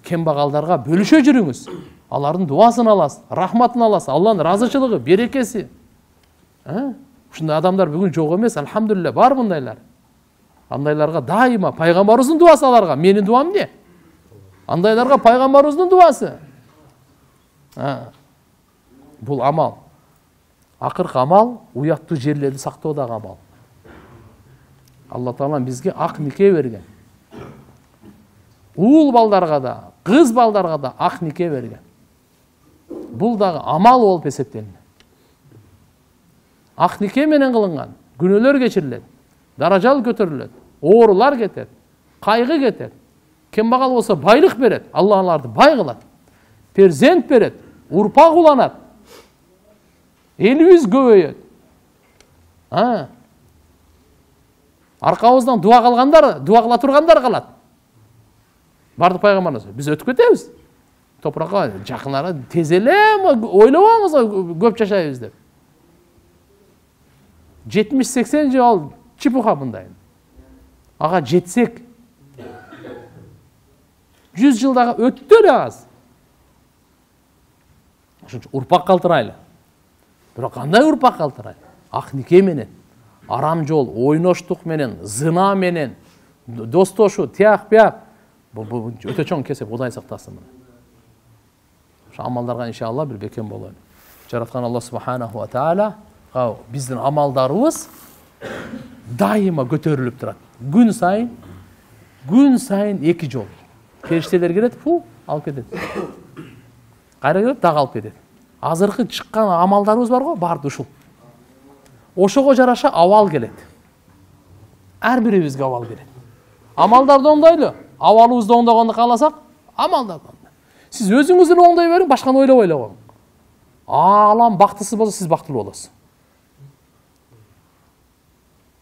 кембагалдарга бөлүшө жүрүңүз. Алардын дуасын аласыз, рахматын аласыз, Алланын разычылыгы, берекеси. Ушундай адамдар бүгүн жок эмес, алхамдулилля, бар мындайлар. Андайларга дайыма пайгамбарыбыздын дуасы аларга, менин дуам эмне? Андайларга пайгамбарыбыздын дуасы. Бул амал. Акыркы амал уяттуу жерлерди сактоодагы амал. Алла Таала бизге ак нике берген. Уул балдарга да, кыз балдарга да ак нике берген. Бул дагы амал болуп эсептелинет. Ак нике менен кылынган күнөөлөр кечирилет, даражал көтөрүлөт, оорулар кетет, кайгы кетет. Кембагал болсо байлык берет, Алла аларды бай кылат. Перзент берет, урпак уланат. Элибиз көбөйөт. Аркабыздан дуа кылгандар, дуа кыла тургандар калат. Бардык пайгамбарыбыз, биз өтүп кетебиз. Топуракка жакынара тез эле ойлобоңуз көп жашайбыз деп. 70-80 жыл ал чипуха мындай. Ага жетсек 100 жылдагы өттө эле аз. Ошон үчүн урпак калтырайлы. Бирок кандай урпак калтырайлы? Ак нике менен, арам жол, ойноштук менен, зына менен, достошуу, тияк бияк. Бул өтө чоң кесип, Кудай сактасын. Ошо амалдарга иншалла бир бекем бололу. Жараткан Алла субханаху ва таала биздин амалдарыбыз дайыма көтөрүлүп турат. Күн сайын 2 жол. Периштелер келет, алып кетет. Кайра келет, дагы алып кетет. Азыркы чыккан амалдарыбыз бар го, барды ушул. Ошого жараша абал келет. Ар бирибизге абал келет. Амалдарды оңдойлу. Абалыбызды оңдогонду кааласак, амалдарды оңдойлу. Сиз өзүңүздү оңдой бериң, башканы ойлобой эле коюң. Алам бактысыз болсо сиз бактылуу болосуз.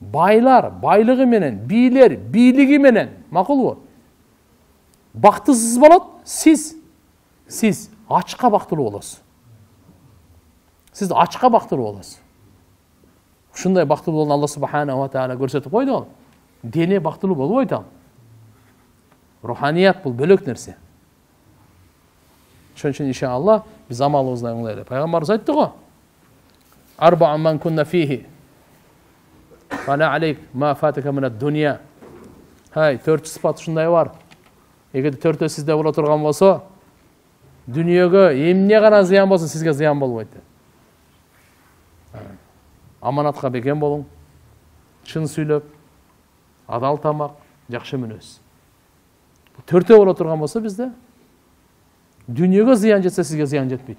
Байлар байлыгы менен, бийлер бийлиги менен, макулбу? Бактысыз болот, сиз ачка бактылуу болосуз. Сиз ачка бактылуу болосуз. Ушундай бактылуулугун Алла субханаху ва таала көрсөтүп койду. Дене бактылуу болбойт ал. Руханият бул бөлөк нерсе. Ошон үчүн иншалла биз амалыбызды оңдойлу. Пайгамбарыбыз айтты го. Арбаъун ман кунна фихи фала алейк ма фатака мин ад-дунья. 4 сыпат ушундай бар. Эгерде 4төө сизде боло турган болсо, дүнүйөгө эмне гана зыян болсун, сизге зыян болбойт. Аманатка бекем болуң, чын сүйлөп, адал тамак, жакшы мүнөз. 4төө боло турган болсо бизде, дүнүйөгө зыян жетсе, сизге зыян жетпейт.